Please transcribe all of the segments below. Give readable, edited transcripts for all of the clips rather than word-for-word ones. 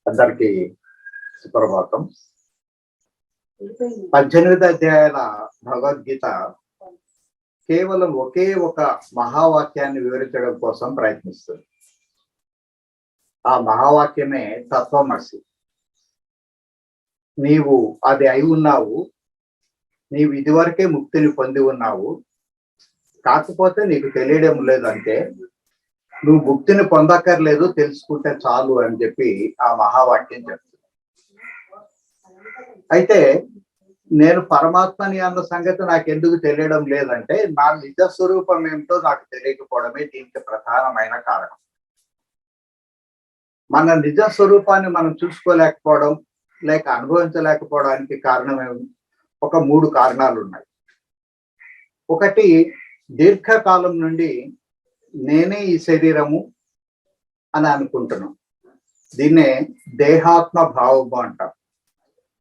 అందరికీ సుప్రభాతం. 18 అధ్యాయాల భగవద్గీత కేవలం ఒకే ఒక మహావాక్యాన్ని వివరించడం కోసం ప్రయత్నిస్తుంది. ఆ మహావాక్యమే తత్వమసి. నీవు అది అయి ఉన్నావు, నీవు ఇదివరకే ముక్తిని పొంది ఉన్నావు, కాకపోతే నీకు తెలియడం లేదు. అంటే నువ్వు ముక్తిని పొందక్కర్లేదు, తెలుసుకుంటే చాలు అని చెప్పి ఆ మహావాక్యం చెప్తుంది. అయితే నేను పరమాత్మని అన్న సంగతి నాకు ఎందుకు తెలియడం లేదంటే నా నిజ స్వరూపం ఏమిటో నాకు తెలియకపోవడమే దీనికి ప్రధానమైన కారణం. మన నిజ స్వరూపాన్ని మనం చూసుకోలేకపోవడం లేక అనుభవించలేకపోవడానికి కారణం ఏమి? ఒక 3 కారణాలు ఉన్నాయి. ఒకటి, దీర్ఘకాలం నుండి నేనే ఈ శరీరము అని అనుకుంటున్నాం. దీన్నే దేహాత్మ భావము అంటాం.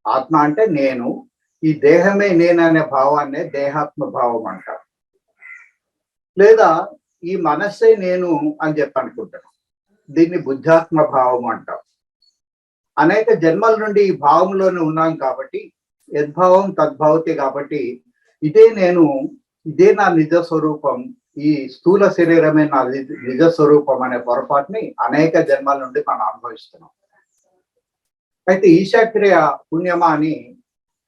ఆత్మ అంటే నేను, ఈ దేహమే నేననే భావాన్నే దేహాత్మ భావం అంటాం. లేదా ఈ మనస్సే నేను అని చెప్పి అనుకుంటున్నాం. దీన్ని బుద్ధాత్మ భావం అంటాం. అనేక జన్మల నుండి ఈ భావంలోనే ఉన్నాం కాబట్టి, యద్భావం తద్భావతి కాబట్టి ఇదే నేను, ఇదే నా నిజ స్వరూపం, ఈ స్థూల శరీరమే నా నిజ స్వరూపం అనే పొరపాటుని అనేక జన్మల నుండి మనం అనుభవిస్తున్నాం. అయితే ఈశాక్రియ పుణ్యమా అని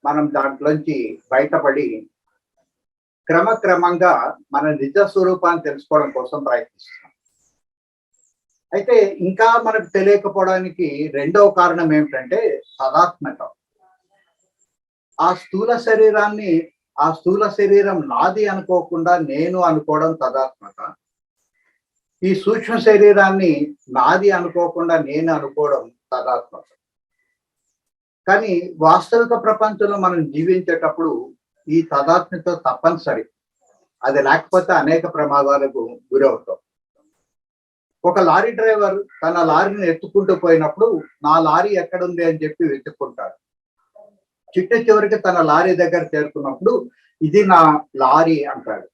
మనం దాంట్లోంచి బయటపడి క్రమక్రమంగా మన నిజ స్వరూపాన్ని తెలుసుకోవడం కోసం ప్రయత్నిస్తున్నాం. అయితే ఇంకా మనకు తెలియకపోవడానికి రెండవ కారణం ఏమిటంటే తదాత్మ్యత. ఆ స్థూల శరీరం నాది అనుకోకుండా నేను అనుకోవడం తదాత్మత. ఈ సూక్ష్మ శరీరాన్ని నాది అనుకోకుండా నేను అనుకోవడం తదాత్మత. కానీ వాస్తవిక ప్రపంచంలో మనం జీవించేటప్పుడు ఈ తదాత్మ్యత తప్పనిసరి. అది లేకపోతే అనేక ప్రమాదాలకు గురవుతాం. ఒక లారీ డ్రైవర్ తన లారీని ఎత్తుకుంటూ పోయినప్పుడు నా లారీ ఎక్కడుంది అని చెప్పి వెతుక్కుంటాడు. చివరికి తన లారీ దగ్గర చేరుకున్నప్పుడు ఇది నా లారీ అంటాడు,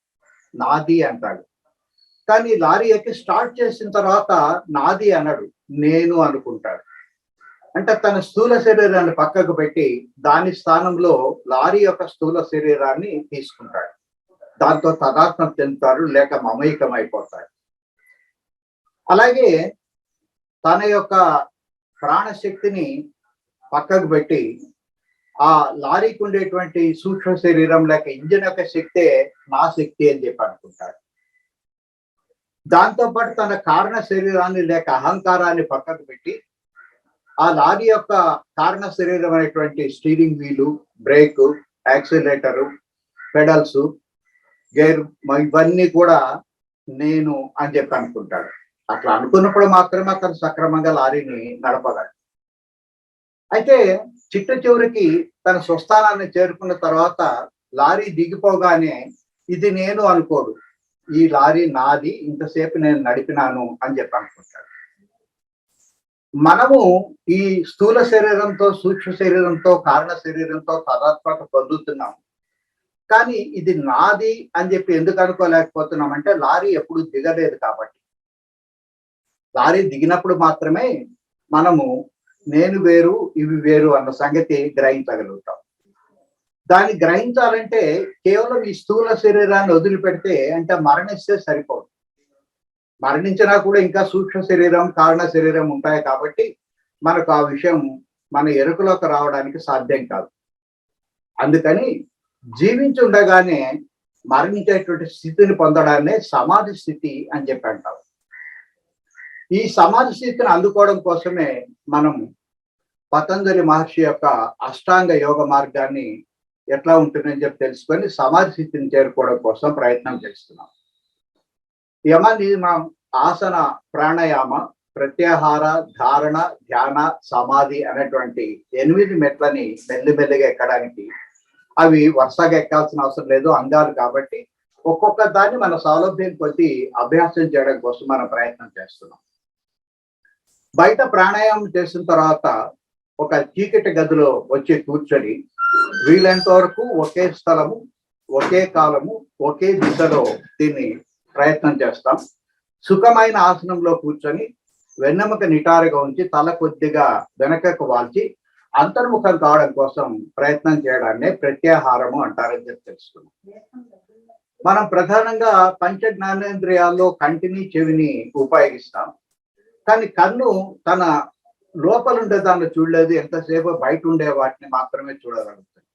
నాది అంటాడు. కానీ లారీ ఎక్కి స్టార్ట్ చేసిన తర్వాత నాది అనడు, నేను అనుకుంటాడు. అంటే తన స్థూల శరీరాన్ని పక్కకు పెట్టి దాని స్థానంలో లారీ యొక్క స్థూల శరీరాన్ని తీసుకుంటాడు. దాంతో తదాత్మ్యం చెందుతారు, లేక మమైకం అయిపోతాడు. అలాగే తన యొక్క ప్రాణశక్తిని పక్కకు పెట్టి ఆ లారీకి ఉండేటువంటి సూక్ష్మ శరీరం లేక ఇంజిన్ యొక్క శక్తే నా శక్తి అని చెప్పి అనుకుంటాడు. దాంతోపాటు తన కారణ శరీరాన్ని లేక అహంకారాన్ని పక్కకు పెట్టి ఆ లారీ యొక్క కారణ శరీరం అనేటువంటి స్టీరింగ్ వీలు, బ్రేకు, యాక్సిలరేటరు, పెడల్స్, గేర్ ఇవన్నీ కూడా నేను అని చెప్పి అనుకుంటాడు. అట్లా అనుకున్నప్పుడు మాత్రమే అతను సక్రమంగా లారీని నడపగలడు. అయితే చివరికి తన స్వస్థానాన్ని చేరుకున్న తర్వాత లారీ దిగిపోగానే ఇది నేను అనుకోడు, ఈ లారీ నాది, ఇంతసేపు నేను నడిపినాను అని చెప్పి అనుకుంటాడు. మనము ఈ స్థూల శరీరంతో, సూక్ష్మ శరీరంతో, కారణ శరీరంతో తదాత్మక పొందుతున్నాం. కానీ ఇది నాది అని చెప్పి ఎందుకు అనుకోలేకపోతున్నాం అంటే లారీ ఎప్పుడు దిగలేదు కాబట్టి. లారీ దిగినప్పుడు మాత్రమే మనము నేను వేరు, ఇవి వేరు అన్న సంగతి గ్రహించగలుగుతాం. దాన్ని గ్రహించాలంటే కేవలం ఈ స్థూల శరీరాన్ని వదిలిపెడితే అంటే మరణిస్తే సరిపోదు. మరణించినా కూడా ఇంకా సూక్ష్మ శరీరం, కారణ శరీరం ఉంటాయి కాబట్టి మనకు ఆ విషయం మన ఎరుకలోకి రావడానికి సాధ్యం కాదు. అందుకని జీవించి ఉండగానే మరణించేటువంటి స్థితిని పొందడాన్నే సమాధి స్థితి అని చెప్పి అంటాం. ఈ సమాధి స్థితిని అందుకోవడం కోసమే మనం పతంజలి మహర్షి యొక్క అష్టాంగ యోగ మార్గాన్ని ఎట్లా ఉంటుందని చెప్పి తెలుసుకొని సమాధి స్థితిని చేరుకోవడం కోసం ప్రయత్నం చేస్తున్నాం. యమ, నియమ, ఆసన, ప్రాణాయామ, ప్రత్యాహార, ధారణ, ధ్యాన, సమాధి అనేటువంటి 8 మెట్లని మెల్లిమెల్లిగా ఎక్కడానికి, అవి వరుసగా ఎక్కాల్సిన అవసరం లేదు, అంగాలు కాబట్టి ఒక్కొక్క దాన్ని మన సౌలభ్యం కొద్దీ అభ్యాసం చేయడం కోసం మనం ప్రయత్నం చేస్తున్నాం. బయట ప్రాణాయామం చేసిన తర్వాత ఒక చీకటి గదిలో వచ్చి కూర్చొని వీలైనంత వరకు ఒకే స్థలము, ఒకే కాలము, ఒకే దిశలో దీన్ని ప్రయత్నం చేస్తాం. సుఖమైన ఆసనంలో కూర్చొని వెన్నెముక నిటారుగా ఉంచి తల కొద్దిగా వెనకకు వాల్చి అంతర్ముఖం కావడం కోసం ప్రయత్నం చేయడాన్ని ప్రత్యాహారము అంటారని చెప్పి తెలుసుకున్నాం. మనం ప్రధానంగా పంచ జ్ఞానేంద్రియాల్లో కంటిని చెవిని ఉపయోగిస్తాం. కానీ కన్ను తన లోపల ఉండే దాన్ని చూడలేదు, ఎంతసేపు బయట ఉండే వాటిని మాత్రమే చూడగలుగుతుంది.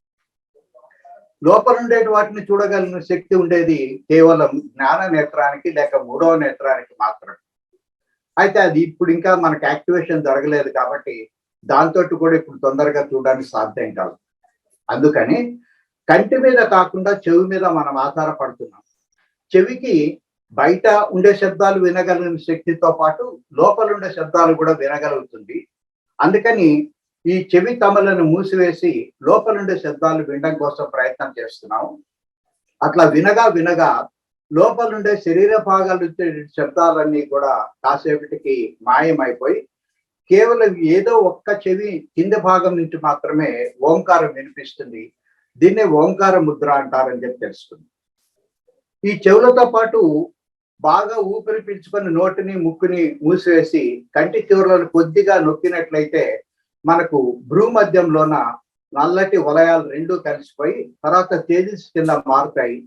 లోపల ఉండే వాటిని చూడగలిగిన శక్తి ఉండేది కేవలం జ్ఞాన నేత్రానికి లేక మూడవ నేత్రానికి మాత్రమే. అయితే అది ఇప్పుడు ఇంకా మనకు యాక్టివేషన్ జరగలేదు కాబట్టి దాంతో కూడా ఇప్పుడు తొందరగా చూడడానికి సాధ్యం కాదు. అందుకని కంటి మీద కాకుండా చెవి మీద మనం ఆధారపడుతున్నాం. చెవికి బయట ఉండే శబ్దాలు వినగలిగిన శక్తితో పాటు లోపల ఉండే శబ్దాలు కూడా వినగలుగుతుంది. అందుకని ఈ చెవి తమలను మూసివేసి లోపల ఉండే శబ్దాలు వినడం కోసం ప్రయత్నం చేస్తున్నాం. అట్లా వినగా వినగా లోపల ఉండే శరీర భాగాలు వచ్చే శబ్దాలన్నీ కూడా కాసేపటికి మాయమైపోయి కేవలం ఏదో ఒక్క చెవి కింద భాగం నుంచి మాత్రమే ఓంకారం వినిపిస్తుంది. దీన్నే ఓంకార ముద్ర అంటారని చెప్పి తెలుస్తుంది. ఈ చెవులతో పాటు బాగా ఊపిరి పీల్చుకొని నోటిని ముక్కుని మూసివేసి కంటి చివరలను కొద్దిగా నొక్కినట్లయితే మనకు భ్రూమధ్యంలోన నల్లటి వలయాలు రెండూ కలిసిపోయి తర్వాత తేజస్ కింద మారుతాయి.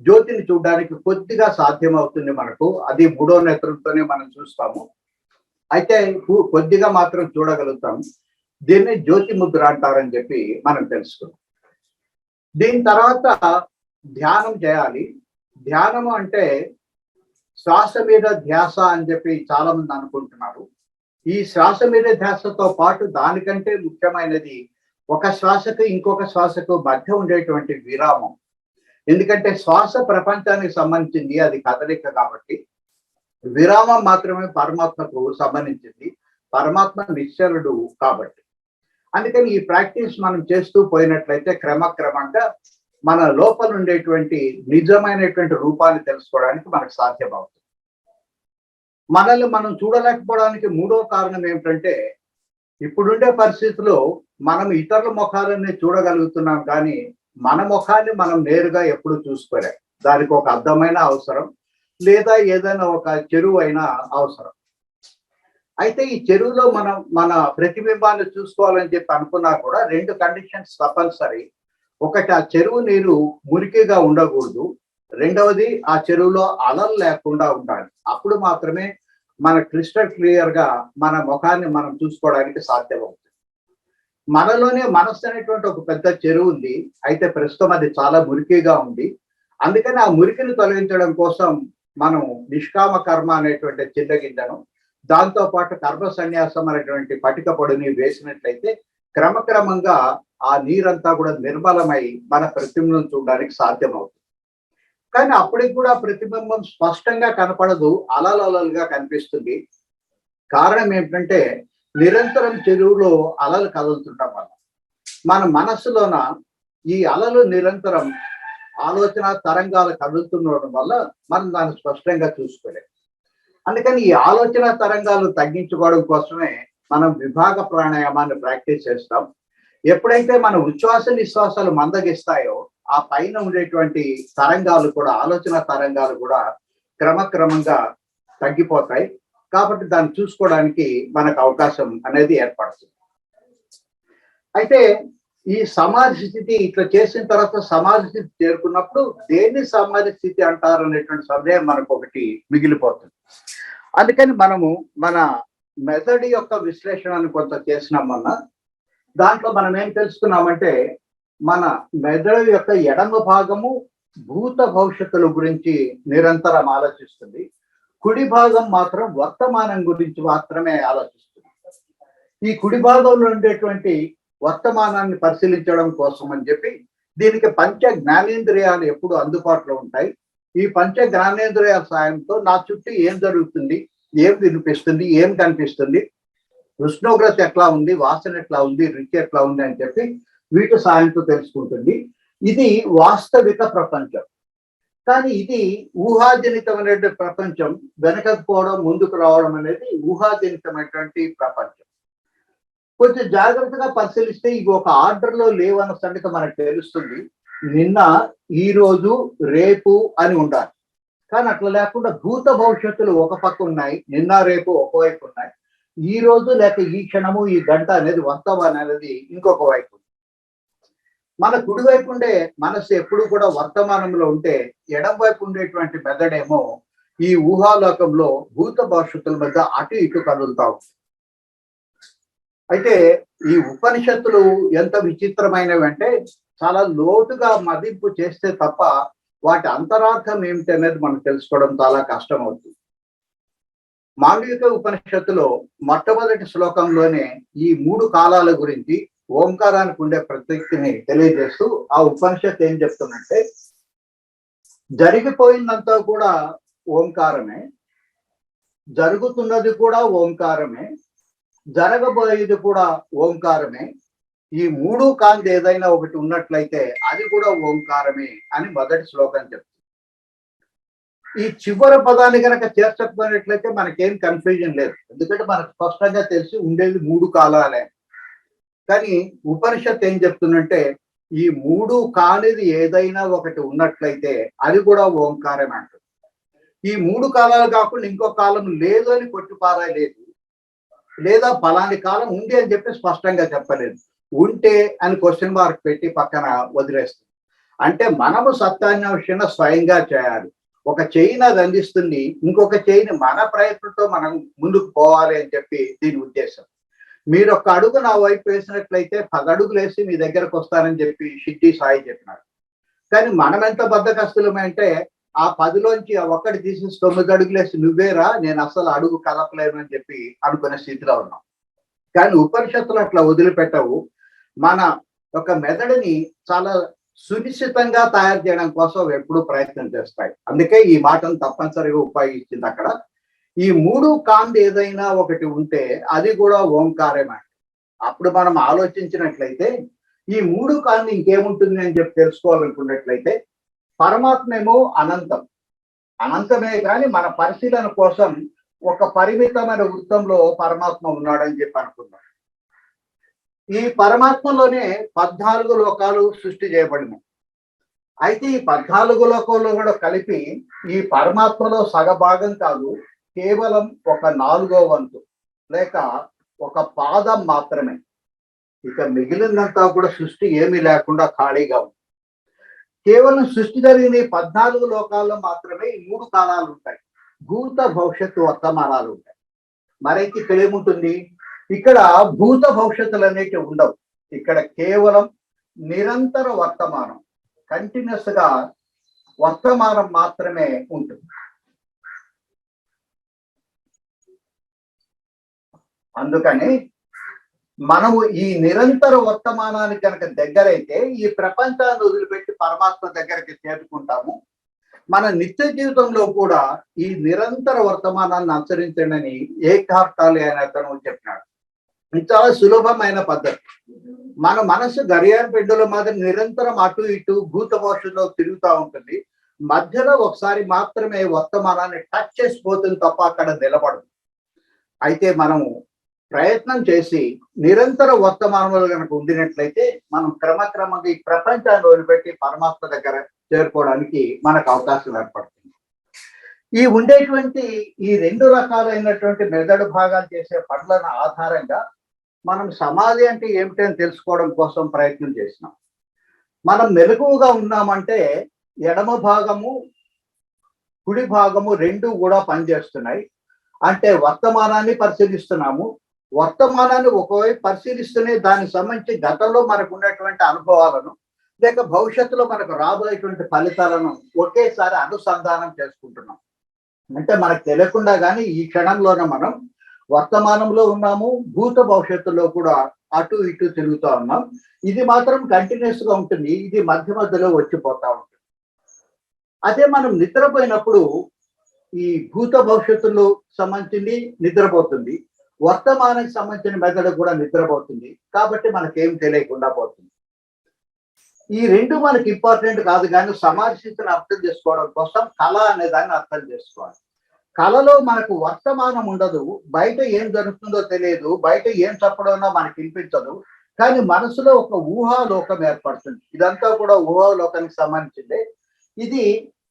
జ్యోతిని చూడడానికి కొద్దిగా సాధ్యమవుతుంది మనకు. అది మూడో నేత్రంతోనే మనం చూస్తాము. అయితే కొద్దిగా మాత్రం చూడగలుగుతాం. దీన్ని జ్యోతి ముద్ర అంటారని చెప్పి మనం తెలుసుకున్నాం. దీని తర్వాత ధ్యానం చేయాలి. ధ్యానము అంటే శ్వాస మీద ధ్యాస అని చెప్పి చాలా మంది అనుకుంటున్నారు. ఈ శ్వాస మీద ధ్యాసతో పాటు దానికంటే ముఖ్యమైనది ఒక శ్వాసకు ఇంకొక శ్వాసకు మధ్య ఉండేటువంటి విరామం. ఎందుకంటే శ్వాస ప్రపంచానికి సంబంధించింది, అది కదలిక కాబట్టి. విరామం మాత్రమే పరమాత్మకు సంబంధించింది, పరమాత్మ నిశ్చలుడు కాబట్టి. అందుకని ఈ ప్రాక్టీస్ మనం చేస్తూ పోయినట్లయితే క్రమక్రమంగా మన లోపల ఉండేటువంటి నిజమైనటువంటి రూపాన్ని తెలుసుకోవడానికి మనకు సాధ్యమవుతుంది. మనల్ని మనం చూడలేకపోవడానికి మూడో కారణం ఏమిటంటే ఇప్పుడుండే పరిస్థితిలో మనం ఇతరుల ముఖాలని చూడగలుగుతున్నాం కానీ మన ముఖాన్ని మనం నేరుగా ఎప్పుడు చూసుకోలేం. దానికి ఒక అర్థమైన అవసరం లేదా ఏదైనా ఒక చెరువు అయినా అవసరం. అయితే ఈ చెరువులో మనం మన ప్రతిబింబాన్ని చూసుకోవాలని చెప్పి అనుకున్నా కూడా రెండు కండిషన్స్ తప్పనిసరి. ఒకటి, ఆ చెరువు నీరు మురికిగా ఉండకూడదు. రెండవది, ఆ చెరువులో అలలు లేకుండా ఉండాలి. అప్పుడు మాత్రమే మన క్రిస్టల్ క్లియర్ గా మన ముఖాన్ని మనం చూసుకోవడానికి సాధ్యమవుతుంది. మనలోనే మనస్సు అనేటువంటి ఒక పెద్ద చెరువు ఉంది. అయితే ప్రస్తుతం అది చాలా మురికిగా ఉంది. అందుకని ఆ మురికిని తొలగించడం కోసం మనం నిష్కామ కర్మ అనేటువంటి చింతగింజను, దాంతో పాటు కర్మ సన్యాసం అనేటువంటి పటిక పొడిని వేసినట్లయితే క్రమక్రమంగా ఆ నీరంతా కూడా నిర్మలమై మన ప్రతిబింబం చూడడానికి సాధ్యమవుతుంది. కానీ అప్పటికి కూడా ప్రతిబింబం స్పష్టంగా కనపడదు, అలలుగా కనిపిస్తుంది. కారణం ఏంటంటే నిరంతరం చెరువులో అలలు కదులుతుండడం వల్ల మన మనస్సులోన ఈ అలలు నిరంతరం ఆలోచన తరంగాలు కదులుతుండడం వల్ల మనం దాన్ని స్పష్టంగా చూసుకోలేము. అందుకని ఈ ఆలోచన తరంగాలు తగ్గించుకోవడం కోసమే మనం విభాగ ప్రాణాయామాన్ని ప్రాక్టీస్ చేస్తాం. ఎప్పుడైతే మన ఉచ్ఛ్వాస నిశ్వాసాలు మందగిస్తాయో ఆ పైన ఉండేటువంటి తరంగాలు కూడా, ఆలోచన తరంగాలు కూడా క్రమక్రమంగా తగ్గిపోతాయి. కాబట్టి దాన్ని చూసుకోవడానికి మనకు అవకాశం అనేది ఏర్పడుతుంది. అయితే ఈ సమాధి స్థితి ఇట్లా చేసిన తర్వాత సమాధి స్థితి చేరుకున్నప్పుడు దేన్ని సమాధి స్థితి అంటారు అనేటువంటి సందేహం మనకు ఒకటి మిగిలిపోతుంది. అందుకని మనము మన మెథడ్ యొక్క విశ్లేషణను కొంత చేసినామన్నా దాంట్లో మనం ఏం తెలుసుకున్నామంటే మన మెదడు యొక్క ఎడమ భాగము భూత భవిష్యత్తుల గురించి నిరంతరం ఆలోచిస్తుంది. కుడి భాగం మాత్రం వర్తమానం గురించి మాత్రమే ఆలోచిస్తుంది. ఈ కుడి భాగంలో ఉండేటువంటి వర్తమానాన్ని పరిశీలించడం కోసం అని చెప్పి దీనికి పంచ జ్ఞానేంద్రియాలు ఎప్పుడు అందుబాటులో ఉంటాయి. ఈ పంచ జ్ఞానేంద్రియాల సాయంతో నా చుట్టూ ఏం జరుగుతుంది, ఏం వినిపిస్తుంది, ఏం కనిపిస్తుంది, ఉష్ణోగ్రత ఎట్లా ఉంది, వాసన ఎట్లా ఉంది, రుచి ఎట్లా ఉంది అని చెప్పి వీటి సాయంతో తెలుసుకుంటుంది. ఇది వాస్తవిక ప్రపంచం. కానీ ఇది ఊహాజనితమైనటువంటి ప్రపంచం. వెనకపోవడం ముందుకు రావడం అనేది ఊహాజనితమైనటువంటి ప్రపంచం. కొంచెం జాగ్రత్తగా పరిశీలిస్తే ఇవి ఒక ఆర్డర్లో లేవన్న సంగతి మనకు తెలుస్తుంది. నిన్న, ఈ రోజు, రేపు అని ఉండాలి. కానీ అట్లా లేకుండా భూత భవిష్యత్తులు ఒక పక్క ఉన్నాయి, నిన్న రేపు ఒకవైపు ఉన్నాయి. ఈ రోజు లేక ఈ క్షణము ఈ గంట అనేది వర్తమానం అనేది ఇంకొక వైపు. మన కుడి వైపు ఉండే మనస్సు ఎప్పుడు కూడా వర్తమానంలో ఉంటే, ఎడం వైపు ఉండేటువంటి మెదడేమో ఈ ఊహాలోకంలో భూత భవిష్యత్తుల మధ్య అటు ఇటు కదులుతాం. అయితే ఈ ఉపనిషత్తులు ఎంత విచిత్రమైనవి అంటే, చాలా లోతుగా మదింపు చేస్తే తప్ప వాటి అంతరార్థం ఏమిటి అనేది మనం తెలుసుకోవడం చాలా కష్టం అవుతుంది. మాండవిక ఉపనిషత్తులో మొట్టమొదటి శ్లోకంలోనే ఈ 3 కాలాల గురించి ఓంకారానికి ఉండే ప్రసక్తిని తెలియజేస్తూ ఆ ఉపనిషత్తు ఏం చెప్తుందంటే, జరిగిపోయిందంతా కూడా ఓంకారమే, జరుగుతున్నది కూడా ఓంకారమే, జరగబోయేది కూడా ఓంకారమే, ఈ 3 కాంతి ఏదైనా ఒకటి ఉన్నట్లయితే అది కూడా ఓంకారమే అని మొదటి శ్లోకం చెప్తుంది. ఈ చివరి పదాన్ని కనుక చేర్చకపోయినట్లయితే మనకేం కన్ఫ్యూజన్ లేదు, ఎందుకంటే మనకు స్పష్టంగా తెలిసి ఉండేది 3 కాలాలే. కానీ ఉపనిషత్ ఏం చెప్తుందంటే, ఈ 3 కానిది ఏదైనా ఒకటి ఉన్నట్లయితే అది కూడా ఓంకారమే అంటుంది. ఈ 3 కాలాలు కాకుండా ఇంకో కాలం లేదు అని కొట్టిపారాయలేదు, లేదా ఫలాని కాలం ఉంది అని చెప్పి స్పష్టంగా చెప్పలేదు. ఉంటే అని క్వశ్చన్ మార్క్ పెట్టి పక్కన వదిలేస్తుంది. అంటే మనము సత్యాన్వేషణ స్వయంగా చేయాలి. ఒక చెయ్యిని అది అందిస్తుంది, ఇంకొక చెయ్యిని మన ప్రయత్నంతో మనం ముందుకు పోవాలి అని చెప్పి దీని ఉద్దేశం. మీరు ఒక అడుగు నా వైపు వేసినట్లయితే 10 అడుగులు వేసి మీ దగ్గరకు వస్తానని చెప్పి షిర్డీ సాయి చెప్పినాడు. కానీ మనం ఎంత బద్ధకస్తులమంటే ఆ 10లోంచి ఆ ఒక్కటి తీసి 9 అడుగులు వేసి నువ్వేరా నేను అసలు అడుగు కదపలేను అని చెప్పి అనుకునే స్థితిలో ఉన్నాం. కానీ ఉపనిషత్తులు అట్లా వదిలిపెట్టవు. మన ఒక మెదడుని చాలా సునిశ్చితంగా తయారు చేయడం కోసం ఎప్పుడూ ప్రయత్నం చేస్తాయి. అందుకే ఈ మాటను తప్పనిసరిగా ఉపయోగించింది అక్కడ. ఈ 3 కాంతి ఏదైనా ఒకటి ఉంటే అది కూడా ఓంకారమే. అప్పుడు మనం ఆలోచించినట్లయితే ఈ 3 కాంతి ఇంకేముంటుంది అని చెప్పి తెలుసుకోవాలనుకున్నట్లయితే, పరమాత్మ ఏమో అనంతం, అనంతమే కానీ మన పరిశీలన కోసం ఒక పరిమితమైన వృత్తంలో పరమాత్మ ఉన్నాడని చెప్పి అనుకున్నాం. ఈ పరమాత్మలోనే 14 లోకాలు సృష్టి చేయబడినాయి. అయితే ఈ 14 లోకంలో కూడా కలిపి ఈ పరమాత్మలో సగభాగం కాదు, కేవలం ఒక 4వ వంతు లేక ఒక పాదం మాత్రమే. ఇక మిగిలినంతా కూడా సృష్టి ఏమీ లేకుండా ఖాళీగా ఉంది. కేవలం సృష్టి జరిగిన 14 లోకాల్లో మాత్రమే ఈ 3 కాలాలు ఉంటాయి. భూత భవిష్యత్తు వర్తమానాలు ఉంటాయి. మరైతే ఇక్కడ ఏముంటుంది? ఇక్కడ భూత భవిష్యత్తులు అనేవి ఉండవు. ఇక్కడ కేవలం నిరంతర వర్తమానం, కంటిన్యూస్ గా వర్తమానం మాత్రమే ఉంటుంది. అందుకని మనము ఈ నిరంతర వర్తమానానికి కనుక దగ్గరైతే ఈ ప్రపంచాన్ని వదిలిపెట్టి పరమాత్మ దగ్గరికి చేరుకుంటాము. మన నిత్య జీవితంలో కూడా ఈ నిరంతర వర్తమానాన్ని అనుసరించండి ఏకార్టాలి అని అతను చెప్పినాడు. ఇది చాలా సులభమైన పద్ధతి. మన మనసు గడియార పెండుల మాదిరి నిరంతరం అటు ఇటు భూత భవిష్యత్తులో తిరుగుతూ ఉంటుంది. మధ్యలో ఒకసారి మాత్రమే వర్తమానాన్ని టచ్ చేసిపోతుంది తప్ప అక్కడ నిలబడదు. అయితే మనము ప్రయత్నం చేసి నిరంతర వర్తమానంలో కనుక ఉండినట్లయితే మనం క్రమక్రమంగా ఈ ప్రపంచాన్ని వదిలిపెట్టి పరమాత్మ దగ్గర చేరుకోవడానికి మనకు అవకాశం ఏర్పడుతుంది. ఈ ఉండేటువంటి ఈ 2 రకాలైనటువంటి మెదడు భాగాలు చేసే పనుల ఆధారంగా మనం సమాధి అంటే ఏమిటని తెలుసుకోవడం కోసం ప్రయత్నం చేసినాం. మనం మెలకువగా ఉన్నామంటే ఎడమ భాగము కుడి భాగము 2 కూడా పనిచేస్తున్నాయి. అంటే వర్తమానాన్ని పరిశీలిస్తున్నాము. వర్తమానాన్ని ఒకవైపు పరిశీలిస్తూనే దానికి సంబంధించి గతంలో మనకు ఉన్నటువంటి అనుభవాలను లేక భవిష్యత్తులో మనకు రాబోయేటువంటి ఫలితాలను ఒకేసారి అనుసంధానం చేసుకుంటున్నాం. అంటే మనకు తెలియకుండా కానీ ఈ క్షణంలోనే మనం వర్తమానంలో ఉన్నాము, భూత భవిష్యత్తులో కూడా అటు ఇటు తిరుగుతూ ఉన్నాం. ఇది మాత్రం కంటిన్యూస్ గా ఉంటుంది. ఇది మధ్య మధ్యలో వచ్చిపోతా ఉంటుంది. అదే మనం నిద్రపోయినప్పుడు ఈ భూత భవిష్యత్తులో సంబంధించింది నిద్రపోతుంది, వర్తమానానికి సంబంధించిన మెదడు కూడా నిద్రపోతుంది. కాబట్టి మనకేం తెలియకుండా పోతుంది. ఈ 2 మనకి ఇంపార్టెంట్ కాదు, కానీ సమాజ స్థితిని అర్థం చేసుకోవడం కోసం కళ అనే దాన్ని అర్థం చేసుకోవాలి. కళలో మనకు వర్తమానం ఉండదు, బయట ఏం జరుగుతుందో తెలియదు, బయట ఏం చెప్పడమో మనకి వినిపించదు. కానీ మనసులో ఒక ఊహాలోకం ఏర్పడుతుంది. ఇదంతా కూడా ఊహాలోకానికి సంబంధించింది. ఇది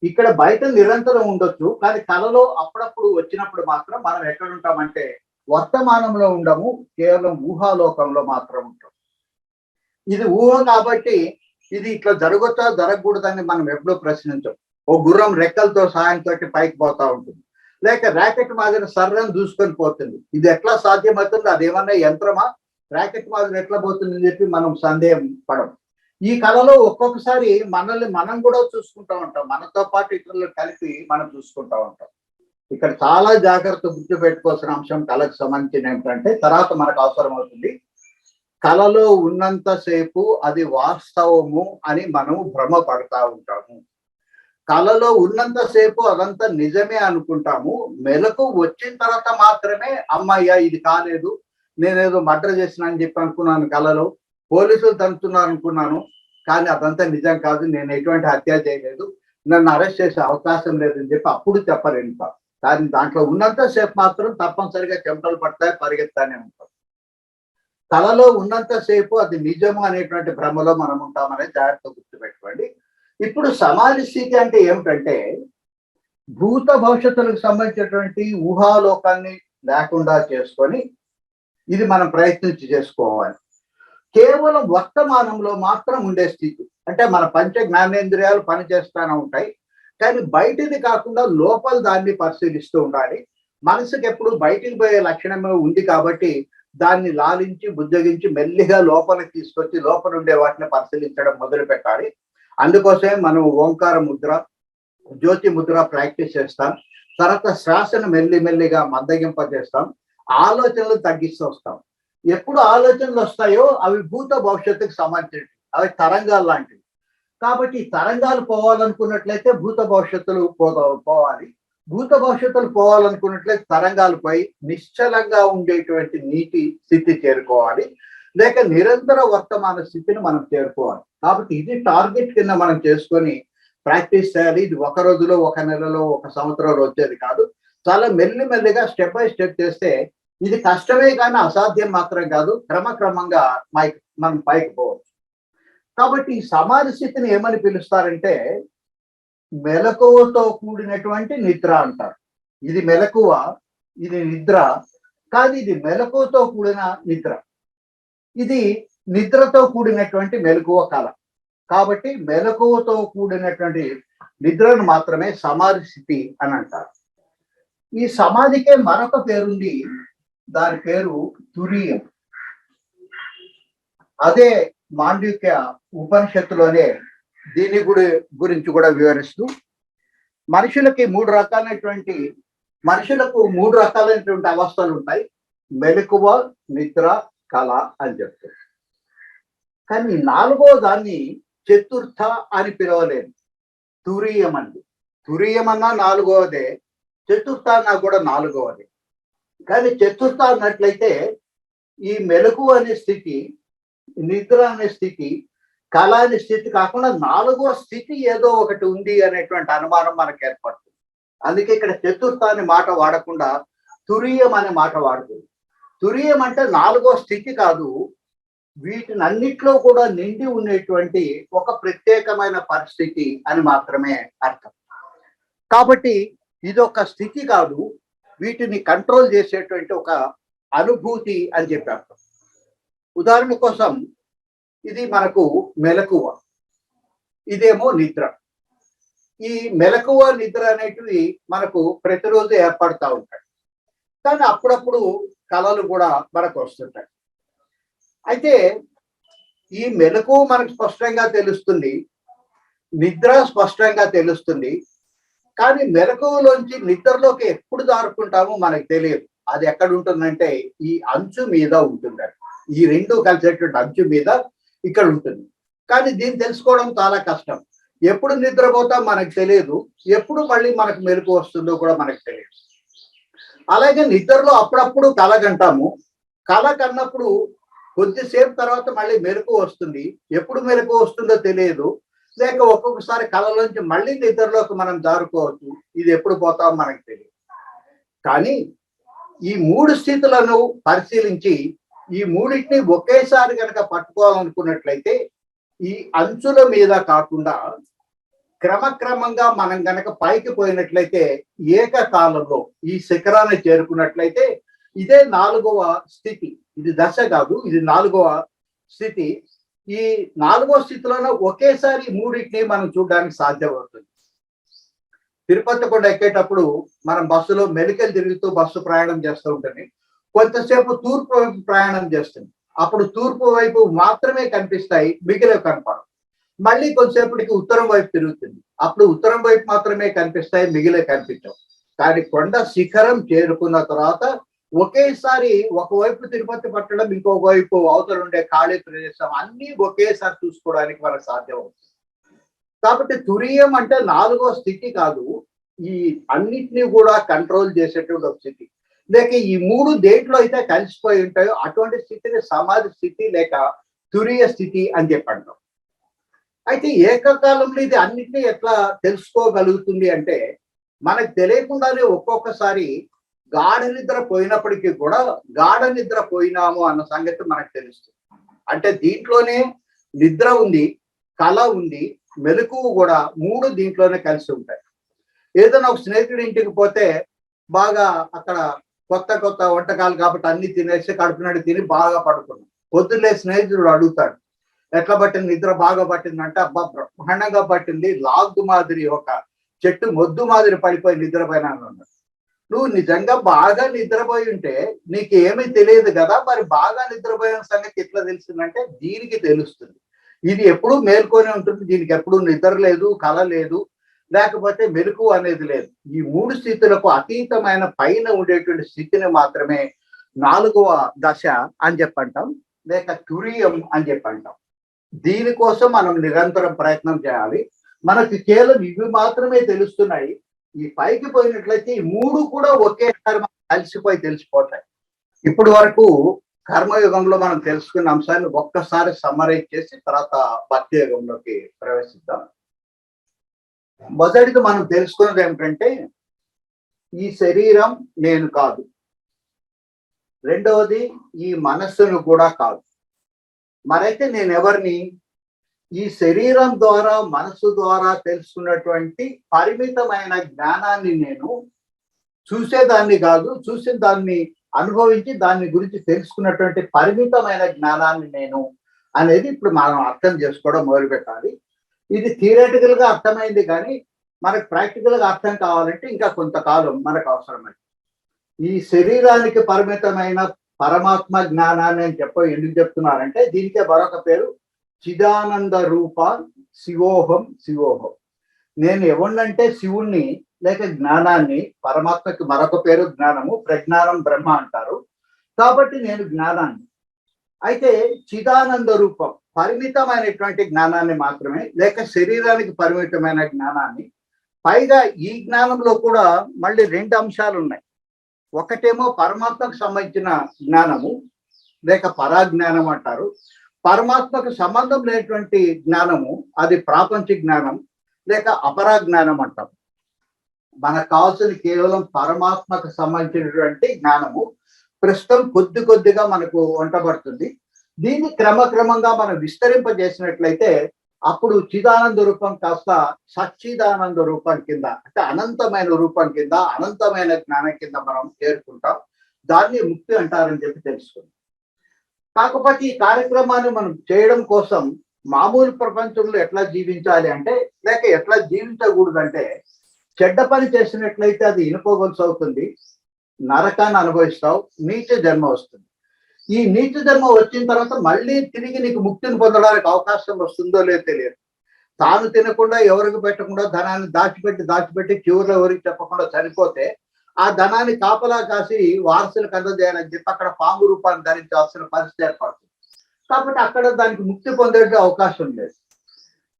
ఇక్కడ బయట నిరంతరం ఉండొచ్చు, కానీ కళలో అప్పుడప్పుడు వచ్చినప్పుడు మాత్రం మనం ఎక్కడ ఉంటామంటే వర్తమానంలో ఉండము, కేవలం ఊహాలోకంలో మాత్రం ఉంటాం. ఇది ఊహ కాబట్టి ఇది ఇట్లా జరగొచ్చా జరగకూడదని మనం ఎప్పుడూ ప్రశ్నించం. ఓ గుర్రం రెక్కలతో సాయంతో పైకి పోతా ఉంటుంది, లేక ర్యాకెట్ మాదిరి సర్రని దూసుకొని పోతుంది. ఇది ఎట్లా సాధ్యమవుతుంది? అదేమన్నా యంత్రమా? ర్యాకెట్ మాదిరి ఎట్లా పోతుందని చెప్పి మనం సందేహం పడం. ఈ కళలో ఒక్కొక్కసారి మనల్ని మనం కూడా చూసుకుంటా ఉంటాం, మనతో పాటు ఇతరులు కలిపి మనం చూసుకుంటా ఉంటాం. ఇక్కడ చాలా జాగ్రత్త గుర్తు పెట్టుకోవాల్సిన అంశం కళకు సంబంధించిన ఏమిటంటే, తర్వాత మనకు అవసరం అవుతుంది, కళలో ఉన్నంతసేపు అది వాస్తవము అని మనము భ్రమ పడతా ఉంటాము. కళలో ఉన్నంతసేపు అదంతా నిజమే అనుకుంటాము. మెలకు వచ్చిన తర్వాత మాత్రమే అమ్మయ్య ఇది కాలేదు, నేనేదో మర్డర్ చేసిన అని చెప్పి అనుకున్నాను, కళలో పోలీసులు తంతున్నారు అనుకున్నాను, కానీ అదంతా నిజం కాదు, నేను ఎటువంటి హత్య చేయలేదు, నన్ను అరెస్ట్ చేసే అవకాశం లేదని చెప్పి అప్పుడు చెప్పలేను. కానీ దాంట్లో ఉన్నంతసేపు మాత్రం తప్పనిసరిగా చెమటలు పడతాయి, పరిగెత్తానే ఉంటాం. కళలో ఉన్నంతసేపు అది నిజము అనేటువంటి భ్రమలో మనం ఉంటామనే జాగ్రత్త గుర్తుపెట్టుకోండి. ఇప్పుడు సమాజ స్థితి అంటే ఏమిటంటే, భూత భవిష్యత్తులకు సంబంధించినటువంటి ఊహాలోకాన్ని లేకుండా చేసుకొని ఇది మనం ప్రయత్నించి చేసుకోవాలి. కేవలం వర్తమానంలో మాత్రం ఉండే స్థితి అంటే మన పంచ జ్ఞానేంద్రియాలు పనిచేస్తూనే ఉంటాయి, కానీ బయటిది కాకుండా లోపల దాన్ని పరిశీలిస్తూ ఉండాలి. మనసుకి ఎప్పుడు బయటికి పోయే లక్షణమే ఉంది కాబట్టి దాన్ని లాలించి బుజ్జగించి మెల్లిగా లోపలికి తీసుకొచ్చి లోపల ఉండే వాటిని పరిశీలించడం మొదలు పెట్టాలి. అందుకోసమే మనం ఓంకార ముద్ర, జ్యోతి ముద్ర ప్రాక్టీస్ చేస్తాం. తర్వాత శ్వాసను మెల్లిగా మందగింపజేస్తాం, ఆలోచనలు తగ్గిస్తూ వస్తాం. ఎప్పుడు ఆలోచనలు వస్తాయో అవి భూత భవిష్యత్తుకు సంబంధించినవి, అవి తరంగాలు లాంటివి. కాబట్టి తరంగాలు పోవాలనుకున్నట్లయితే భూత భవిష్యత్తులు పోవాలి, భూత భవిష్యత్తులు పోవాలనుకున్నట్లయితే తరంగాలపై నిశ్చలంగా ఉండేటువంటి నీటి స్థితి చేరుకోవాలి, లేక నిరంతర వర్తమాన స్థితిని మనం చేరుకోవాలి. కాబట్టి ఇది టార్గెట్ కింద మనం చేసుకొని ప్రాక్టీస్ చేయాలి. ఇది ఒక రోజులో, ఒక నెలలో, ఒక సంవత్సరంలో వచ్చేది కాదు. చాలా మెల్లిగా స్టెప్ బై స్టెప్ చేస్తే ఇది కష్టమే కానీ అసాధ్యం మాత్రం కాదు. క్రమక్రమంగా మనం పైకి పోవచ్చు. కాబట్టి ఈ సమాధి స్థితిని ఏమని పిలుస్తారంటే మెలకువతో కూడినటువంటి నిద్ర అంటారు. ఇది మెలకువ, ఇది నిద్ర కాదు, ఇది మెలకువతో కూడిన నిద్ర. ఇది నిద్రతో కూడినటువంటి మెలకువ కళ. కాబట్టి మెలకువతో కూడినటువంటి నిద్రను మాత్రమే సమాధి స్థితి అని అంటారు. ఈ సమాధికే మరొక పేరుంది, దాని పేరు తురీయం. అదే మాండూక్య ఉపనిషత్తులోనే దీని గురించి కూడా వివరిస్తూ మనుషులకు మూడు రకాలైనటువంటి అవస్థలు ఉంటాయి, మెలకువ, నిద్ర, కళ అని చెప్తారు. కానీ నాలుగో దాన్ని చతుర్థ అని పిలవలేదు, తురీయం అండి. తురీయం అన్నా నాలుగవదే, చతుర్థ అన్నా కూడా నాలుగవదే. కానీ చతుర్థ అన్నట్లయితే ఈ మెలకువ అనే స్థితి, నిద్ర అనే స్థితి, కళ అనే స్థితి కాకుండా నాలుగో స్థితి ఏదో ఒకటి ఉంది అనేటువంటి అనుమానం మనకు ఏర్పడుతుంది. అందుకే ఇక్కడ చతుర్థ అనే మాట వాడకుండా తురీయం అనే మాట వాడుతుంది. తురీయం అంటే నాలుగో స్థితి కాదు, వీటినన్నిట్లో కూడా నిండి ఉండేటువంటి ఒక ప్రత్యేకమైన పరిస్థితి అని మాత్రమే అర్థం. కాబట్టి ఇది ఒక స్థితి కాదు, వీటిని కంట్రోల్ చేసేటువంటి ఒక అనుభూతి అని చెప్పి అర్థం. ఉదాహరణ కోసం ఇది మనకు మెలకువ, ఇదేమో నిద్ర. ఈ మెలకువ, నిద్ర అనేటివి మనకు ప్రతిరోజు ఏర్పడతా ఉంటాయి, కానీ అప్పుడప్పుడు కళలు కూడా మనకు వస్తుంటాయి. అయితే ఈ మెలకువ మనకు స్పష్టంగా తెలుస్తుంది, నిద్ర స్పష్టంగా తెలుస్తుంది, కానీ మెలకువలోంచి నిద్రలోకి ఎప్పుడు దారుకుంటామో మనకు తెలియదు. అది ఎక్కడ ఉంటుందంటే ఈ అంచు మీద ఉంటుంది. ఈ రెండు కలిసేటువంటి అంచు మీద ఇక్కడ ఉంటుంది. కానీ దీన్ని తెలుసుకోవడం చాలా కష్టం. ఎప్పుడు నిద్రపోతాం మనకు తెలియదు, ఎప్పుడు మళ్ళీ మనకు మెలకు వస్తుందో కూడా మనకు తెలియదు. అలాగే నిద్రలో అప్పుడప్పుడు కల కంటాము, కల కన్నప్పుడు కొద్దిసేపు తర్వాత మళ్ళీ మెలకు వస్తుంది, ఎప్పుడు మెలకు వస్తుందో తెలియదు, లేక ఒక్కొక్కసారి కళలోంచి మళ్ళీ నిద్రలోకి మనం జారుకోవచ్చు, ఇది ఎప్పుడు పోతామో మనకు తెలియదు. కానీ ఈ మూడు స్థితులను పరిశీలించి ఈ మూడింటిని ఒకేసారి కనుక పట్టుకోవాలనుకున్నట్లయితే ఈ అంచుల మీద కాకుండా క్రమక్రమంగా మనం గనక పైకి పోయినట్లయితే ఏకకాలంలో ఈ శిఖరాన్ని చేరుకున్నట్లయితే ఇదే 4వ స్థితి. ఇది దశ కాదు, ఇది 4వ స్థితి. ఈ 4వ స్థితిలోనే ఒకేసారి మూడింటిని మనం చూడడానికి సాధ్యమవుతుంది. తిరుపతి కొండ ఎక్కేటప్పుడు మనం బస్సులో మెలికలు తిరుగుతూ బస్సు ప్రయాణం చేస్తూ ఉంటుంది. కొంతసేపు తూర్పు వైపు ప్రయాణం చేస్తుంది. అప్పుడు తూర్పు వైపు మాత్రమే కనిపిస్తాయి, మిగిలిన కనపడవు. మళ్ళీ కొంతసేపటికి ఉత్తరం వైపు తిరుగుతుంది. అప్పుడు ఉత్తరం వైపు మాత్రమే కనిపిస్తాయి, మిగిలిన కనిపించవు. కానీ కొండ శిఖరం చేరుకున్న తర్వాత ఒకేసారి ఒకవైపు తిరుపతి పట్టడం, ఇంకొక వైపు అవతల ఉండే ఖాళీ ప్రదేశం అన్ని ఒకేసారి చూసుకోవడానికి మనకు సాధ్యం అవుతుంది. కాబట్టి తురీయం అంటే 4వ స్థితి కాదు, ఈ అన్నిటినీ కూడా కంట్రోల్ చేసేటువంటి ఒక స్థితి. లేక ఈ 3 దేంట్లో అయితే కలిసిపోయి ఉంటాయో అటువంటి స్థితిని సమాధి స్థితి లేక తురీయ స్థితి అని చెప్పంటాం. అయితే ఏకకాలంలో ఇది అన్నిటినీ ఎట్లా తెలుసుకోగలుగుతుంది అంటే, మనకు తెలియకుండానే ఒక్కొక్కసారి గాఢ నిద్ర పోయినప్పటికీ కూడా గాఢ నిద్ర పోయినాము అన్న సంగతి మనకు తెలుస్తుంది. అంటే దీంట్లోనే నిద్ర ఉంది, కళ ఉంది, మెలకువ కూడా 3 దీంట్లోనే కలిసి ఉంటాయి. ఏదైనా ఒక స్నేహితుడి ఇంటికి పోతే బాగా అక్కడ కొత్త కొత్త వంటకాలు కాబట్టి అన్ని తినేసి కడుపునాడు తిని బాగా పడుకున్నాం. పొద్దున్నే స్నేహితుడు అడుగుతాడు, ఎట్లా పట్టింది నిద్ర? బాగా పట్టిందంటే, అబ్బా బ్రహ్మాండంగా పట్టింది, లాగ్ మాదిరి ఒక చెట్టు మొద్దు మాదిరి పడిపోయి నిద్రపోయినాను అన్నాడు. నువ్వు నిజంగా బాగా నిద్రపోయి ఉంటే నీకు ఏమీ తెలియదు కదా, మరి బాగా నిద్రపోయిన సంగతి ఎట్లా తెలిసిందంటే దీనికి తెలుస్తుంది. ఇది ఎప్పుడూ మేల్కొనే ఉంటుంది, దీనికి ఎప్పుడూ నిద్ర లేదు, కళ లేదు, లేకపోతే మెలకు అనేది లేదు. ఈ 3 స్థితులకు అతీతమైన పైన ఉండేటువంటి స్థితిని మాత్రమే 4వ దశ అని చెప్పంటాం, లేక తురీయం అని చెప్పంటాం. దీనికోసం మనం నిరంతరం ప్రయత్నం చేయాలి. మనకి కేవలం ఇవి మాత్రమే తెలుస్తున్నాయి. ఈ పైకి పోయినట్లయితే ఈ 3 కూడా ఒకేసారి కలిసిపోయి తెలిసిపోతాయి. ఇప్పటి వరకు కర్మయుగంలో మనం తెలుసుకున్న అంశాన్ని ఒక్కసారి సమ్మరైజ్ చేసి తర్వాత భక్తి యుగంలోకి ప్రవేశిద్దాం. మొదటిది మనం తెలుసుకున్నది ఏమిటంటే, ఈ శరీరం నేను కాదు. రెండవది, ఈ మనస్సును కూడా కాదు. మరైతే నేను ఎవరిని? ఈ శరీరం ద్వారా మనస్సు ద్వారా తెలుసుకున్నటువంటి పరిమితమైన జ్ఞానాన్ని నేను, చూసేదాన్ని కాదు, చూసిన దాన్ని అనుభవించి దాని గురించి తెలుసుకున్నటువంటి పరిమితమైన జ్ఞానాన్ని నేను అనేది ఇప్పుడు మనం అర్థం చేసుకోవడం మొదలు పెట్టాలి. ఇది థియరిటికల్ గా అర్థమైంది, కానీ మనకు ప్రాక్టికల్ గా అర్థం కావాలంటే ఇంకా కొంతకాలం మనకు అవసరమైంది. ఈ శరీరానికి పరిమితమైన పరమాత్మ జ్ఞానాన్ని అని ఎందుకు చెప్తున్నారంటే, దీనికే మరొక పేరు చిదానంద రూప శివోహం శివోహం. నేను ఎవరినంటే శివుణ్ణి లేక జ్ఞానాన్ని. పరమాత్మకి మరొక పేరు జ్ఞానము, ప్రజ్ఞానం బ్రహ్మ అంటారు. కాబట్టి నేను జ్ఞానాన్ని. అయితే చిదానంద రూపం పరిమితమైనటువంటి జ్ఞానాన్ని మాత్రమే, లేక శరీరానికి పరిమితమైన జ్ఞానాన్ని. పైగా ఈ జ్ఞానంలో కూడా మళ్ళీ 2 అంశాలు ఉన్నాయి. ఒకటేమో పరమాత్మకు సంబంధించిన జ్ఞానము, లేక పరాజ్ఞానం అంటారు. పరమాత్మకు సంబంధం లేనటువంటి జ్ఞానము, అది ప్రాపంచిక జ్ఞానం లేక అపరాజ్ఞానం అంటాం. మనకు కావాల్సింది కేవలం పరమాత్మకు సంబంధించినటువంటి జ్ఞానము. ప్రస్తుతం కొద్ది కొద్దిగా మనకు వంటబడుతుంది. దీన్ని క్రమక్రమంగా మనం విస్తరింపజేసినట్లయితే అప్పుడు చిదానంద రూపం కాస్త సచ్చిదానంద రూపం కింద, అంటే అనంతమైన రూపం కింద, అనంతమైన జ్ఞానం కింద మనం చేరుకుంటాం. దాన్ని ముక్తి అంటారని తెలుసుకుందాం. కాకపోతే ఈ కార్యక్రమాన్ని మనం చేయడం కోసం మామూలు ప్రపంచంలో ఎట్లా జీవించాలి అంటే, లేక ఎట్లా జీవించకూడదంటే, చెడ్డ పని చేసినట్లయితే అది ఇనుప గొలుసు అవుతుంది, నరకాన్ని అనుభవిస్తావు, నీచ జన్మ వస్తుంది. ఈ నీచ జన్మ వచ్చిన తర్వాత మళ్ళీ తిరిగి నీకు ముక్తిని పొందడానికి అవకాశం వస్తుందో లేదో తెలియదు. తాను తినకుండా, ఎవరికి పెట్టకుండా, ధనాన్ని దాచిపెట్టి చివరిలో ఎవరికి చెప్పకుండా చనిపోతే ఆ ధనాన్ని కాపలా కాసి వారసులకు అందజేయాలని చెప్పి అక్కడ పాము రూపాన్ని ధరించాల్సిన పరిస్థితి ఏర్పడుతుంది. కాబట్టి అక్కడ దానికి ముక్తి పొందే అవకాశం లేదు.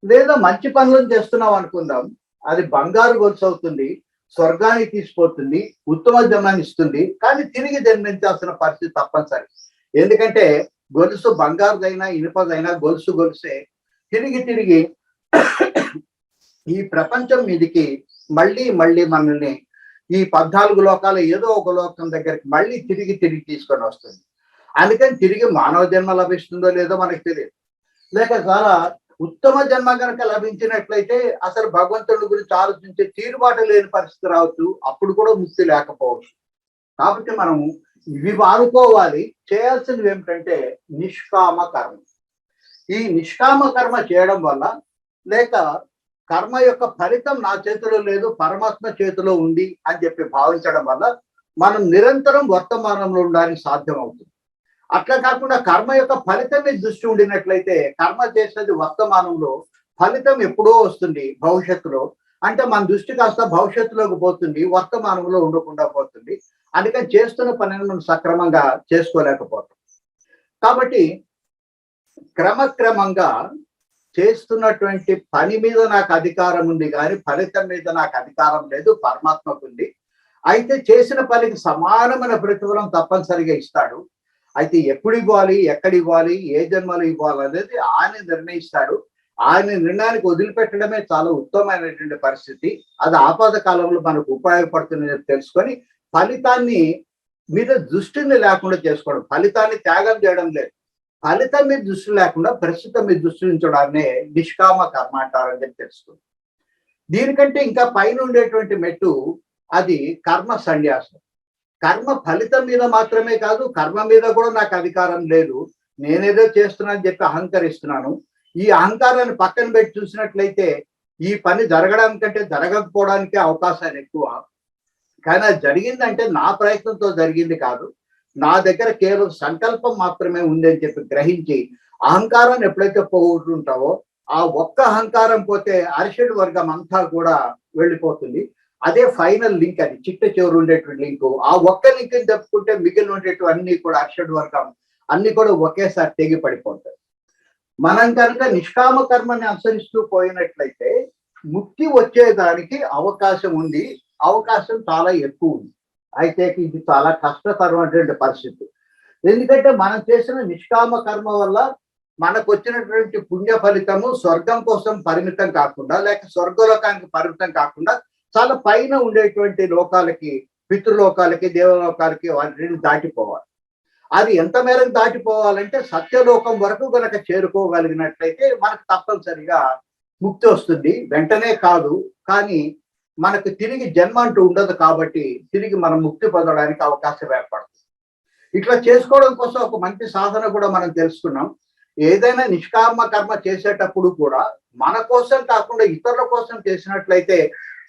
లేదా మంచి పనులను చేస్తున్నాం అనుకుందాం, అది బంగారు గొలుసు అవుతుంది, స్వర్గానికి తీసుకుపోతుంది, ఉత్తమ జన్మాన్ని ఇస్తుంది, కానీ తిరిగి జన్మించాల్సిన పరిస్థితి తప్పనిసరి. ఎందుకంటే గొలుసు బంగారుదైనా ఇనుపదైనా గొలుసు గొలుసే. తిరిగి ఈ ప్రపంచం మీదికి మళ్ళీ మనల్ని ఈ 14 లోకాలు ఏదో ఒక లోకం దగ్గరికి మళ్ళీ తిరిగి తీసుకొని వస్తుంది. అందుకని తిరిగి మానవ జన్మ లభిస్తుందో లేదో మనకు తెలియదు. లేక చాలా ఉత్తమ జన్మ కనుక లభించినట్లయితే అసలు భగవంతుడి గురించి ఆలోచించే తీరుబాటు లేని పరిస్థితి రావచ్చు, అప్పుడు కూడా ముక్తి లేకపోవచ్చు. కాబట్టి మనము ఇవి వాడుకోవాలి. చేయాల్సినవి ఏమిటంటే నిష్కామ కర్మ. ఈ నిష్కామ కర్మ చేయడం వల్ల, లేక కర్మ యొక్క ఫలితం నా చేతిలో లేదు, పరమాత్మ చేతిలో ఉంది అని చెప్పి భావించడం వల్ల మనం నిరంతరం వర్తమానంలో ఉండడానికి సాధ్యం అవుతుంది. అట్లా కాకుండా కర్మ యొక్క ఫలితం మీద దృష్టి ఉండినట్లయితే, కర్మ చేసేది వర్తమానంలో, ఫలితం ఎప్పుడో వస్తుంది భవిష్యత్తులో. అంటే మన దృష్టి కాస్త భవిష్యత్తులోకి పోతుంది, వర్తమానంలో ఉండకుండా పోతుంది. అందుకని చేస్తున్న పనిని మనం సక్రమంగా చేసుకోలేకపోతాం. కాబట్టి క్రమక్రమంగా చేస్తున్నటువంటి పని మీద నాకు అధికారం ఉంది కానీ ఫలితం మీద నాకు అధికారం లేదు, పరమాత్మకు ఉంది. అయితే చేసిన పనికి సమానమైన ప్రతిఫలం తప్పనిసరిగా ఇస్తాడు. అయితే ఎప్పుడు ఇవ్వాలి, ఎక్కడ ఇవ్వాలి, ఏ జన్మలో ఇవ్వాలి అనేది ఆయన నిర్ణయిస్తాడు. ఆయన నిర్ణయానికి వదిలిపెట్టడమే చాలా ఉత్తమమైనటువంటి పరిస్థితి. అది ఆపద కాలంలో మనకు ఉపయోగపడుతుందని తెలుసుకొని ఫలితాన్ని మీద దృష్టిని లేకుండా చేసుకోవడం, ఫలితాన్ని త్యాగం చేయడం లేదు. ఫలితం మీద దృష్టి లేకుండా ప్రస్తుతం మీద దృష్టి ఉంచడాన్నే నిష్కామ కర్మ అంటారని చెప్పి తెలుసుకుంది. దీనికంటే ఇంకా పైన ఉండేటువంటి మెట్టు అది కర్మ సన్యాసం. కర్మ ఫలితం మీద మాత్రమే కాదు, కర్మ మీద కూడా నాకు అధికారం లేదు, నేనేదో చేస్తున్నానని చెప్పి అహంకరిస్తున్నాను. ఈ అహంకారాన్ని పక్కన పెట్టి చూసినట్లయితే ఈ పని జరగడానికంటే జరగకపోవడానికే అవకాశాలు ఎక్కువ. కానీ అది జరిగిందంటే నా ప్రయత్నంతో జరిగింది కాదు, నా దగ్గర కేవలం సంకల్పం మాత్రమే ఉంది అని చెప్పి గ్రహించి అహంకారాన్ని ఎప్పుడైతే పోగొట్టుకుంటావో, ఆ ఒక్క అహంకారం పోతే అరిషడ్ వర్గం అంతా కూడా వెళ్ళిపోతుంది. అదే ఫైనల్ లింక్, అది చిట్ట చివరి ఉండేటువంటి లింక్. ఆ ఒక్క లింక్ తప్పుకుంటే మిగిలిన ఉండేటువంటి అన్ని కూడా అరిషడ్ వర్గం అన్ని కూడా ఒకేసారి తెగి పడిపోతాయి. మనం కనుక నిష్కామ కర్మని అనుసరిస్తూ పోయినట్లయితే ముక్తి వచ్చేదానికి అవకాశం ఉంది, అవకాశం చాలా ఎక్కువ ఉంది. అయితే ఇది చాలా కష్టతరమైనటువంటి పరిస్థితి. ఎందుకంటే మనం చేసిన నిష్కామ కర్మ వల్ల మనకు వచ్చినటువంటి పుణ్య ఫలితము స్వర్గం కోసం పరిమితం కాకుండా, లేక స్వర్గలోకానికి పరిమితం కాకుండా చాలా పైన ఉండేటువంటి లోకాలకి, పితృలోకాలకి, దేవలోకాలకి వాటిని దాటిపోవాలి. అది ఎంత మేరకు దాటిపోవాలంటే సత్యలోకం వరకు కనుక చేరుకోగలిగినట్లయితే మనకు తప్పనిసరిగా ముక్తి వస్తుంది. వెంటనే కాదు, కానీ మనకు తిరిగి జన్మ అంటూ ఉండదు కాబట్టి తిరిగి మనం ముక్తి పొందడానికి అవకాశం ఏర్పడుతుంది. ఇట్లా చేసుకోవడం కోసం ఒక మంచి సాధన కూడా మనం తెలుసుకున్నాం. ఏదైనా నిష్కామ కర్మ చేసేటప్పుడు కూడా మన కోసం కాకుండా ఇతరుల కోసం చేసినట్లయితే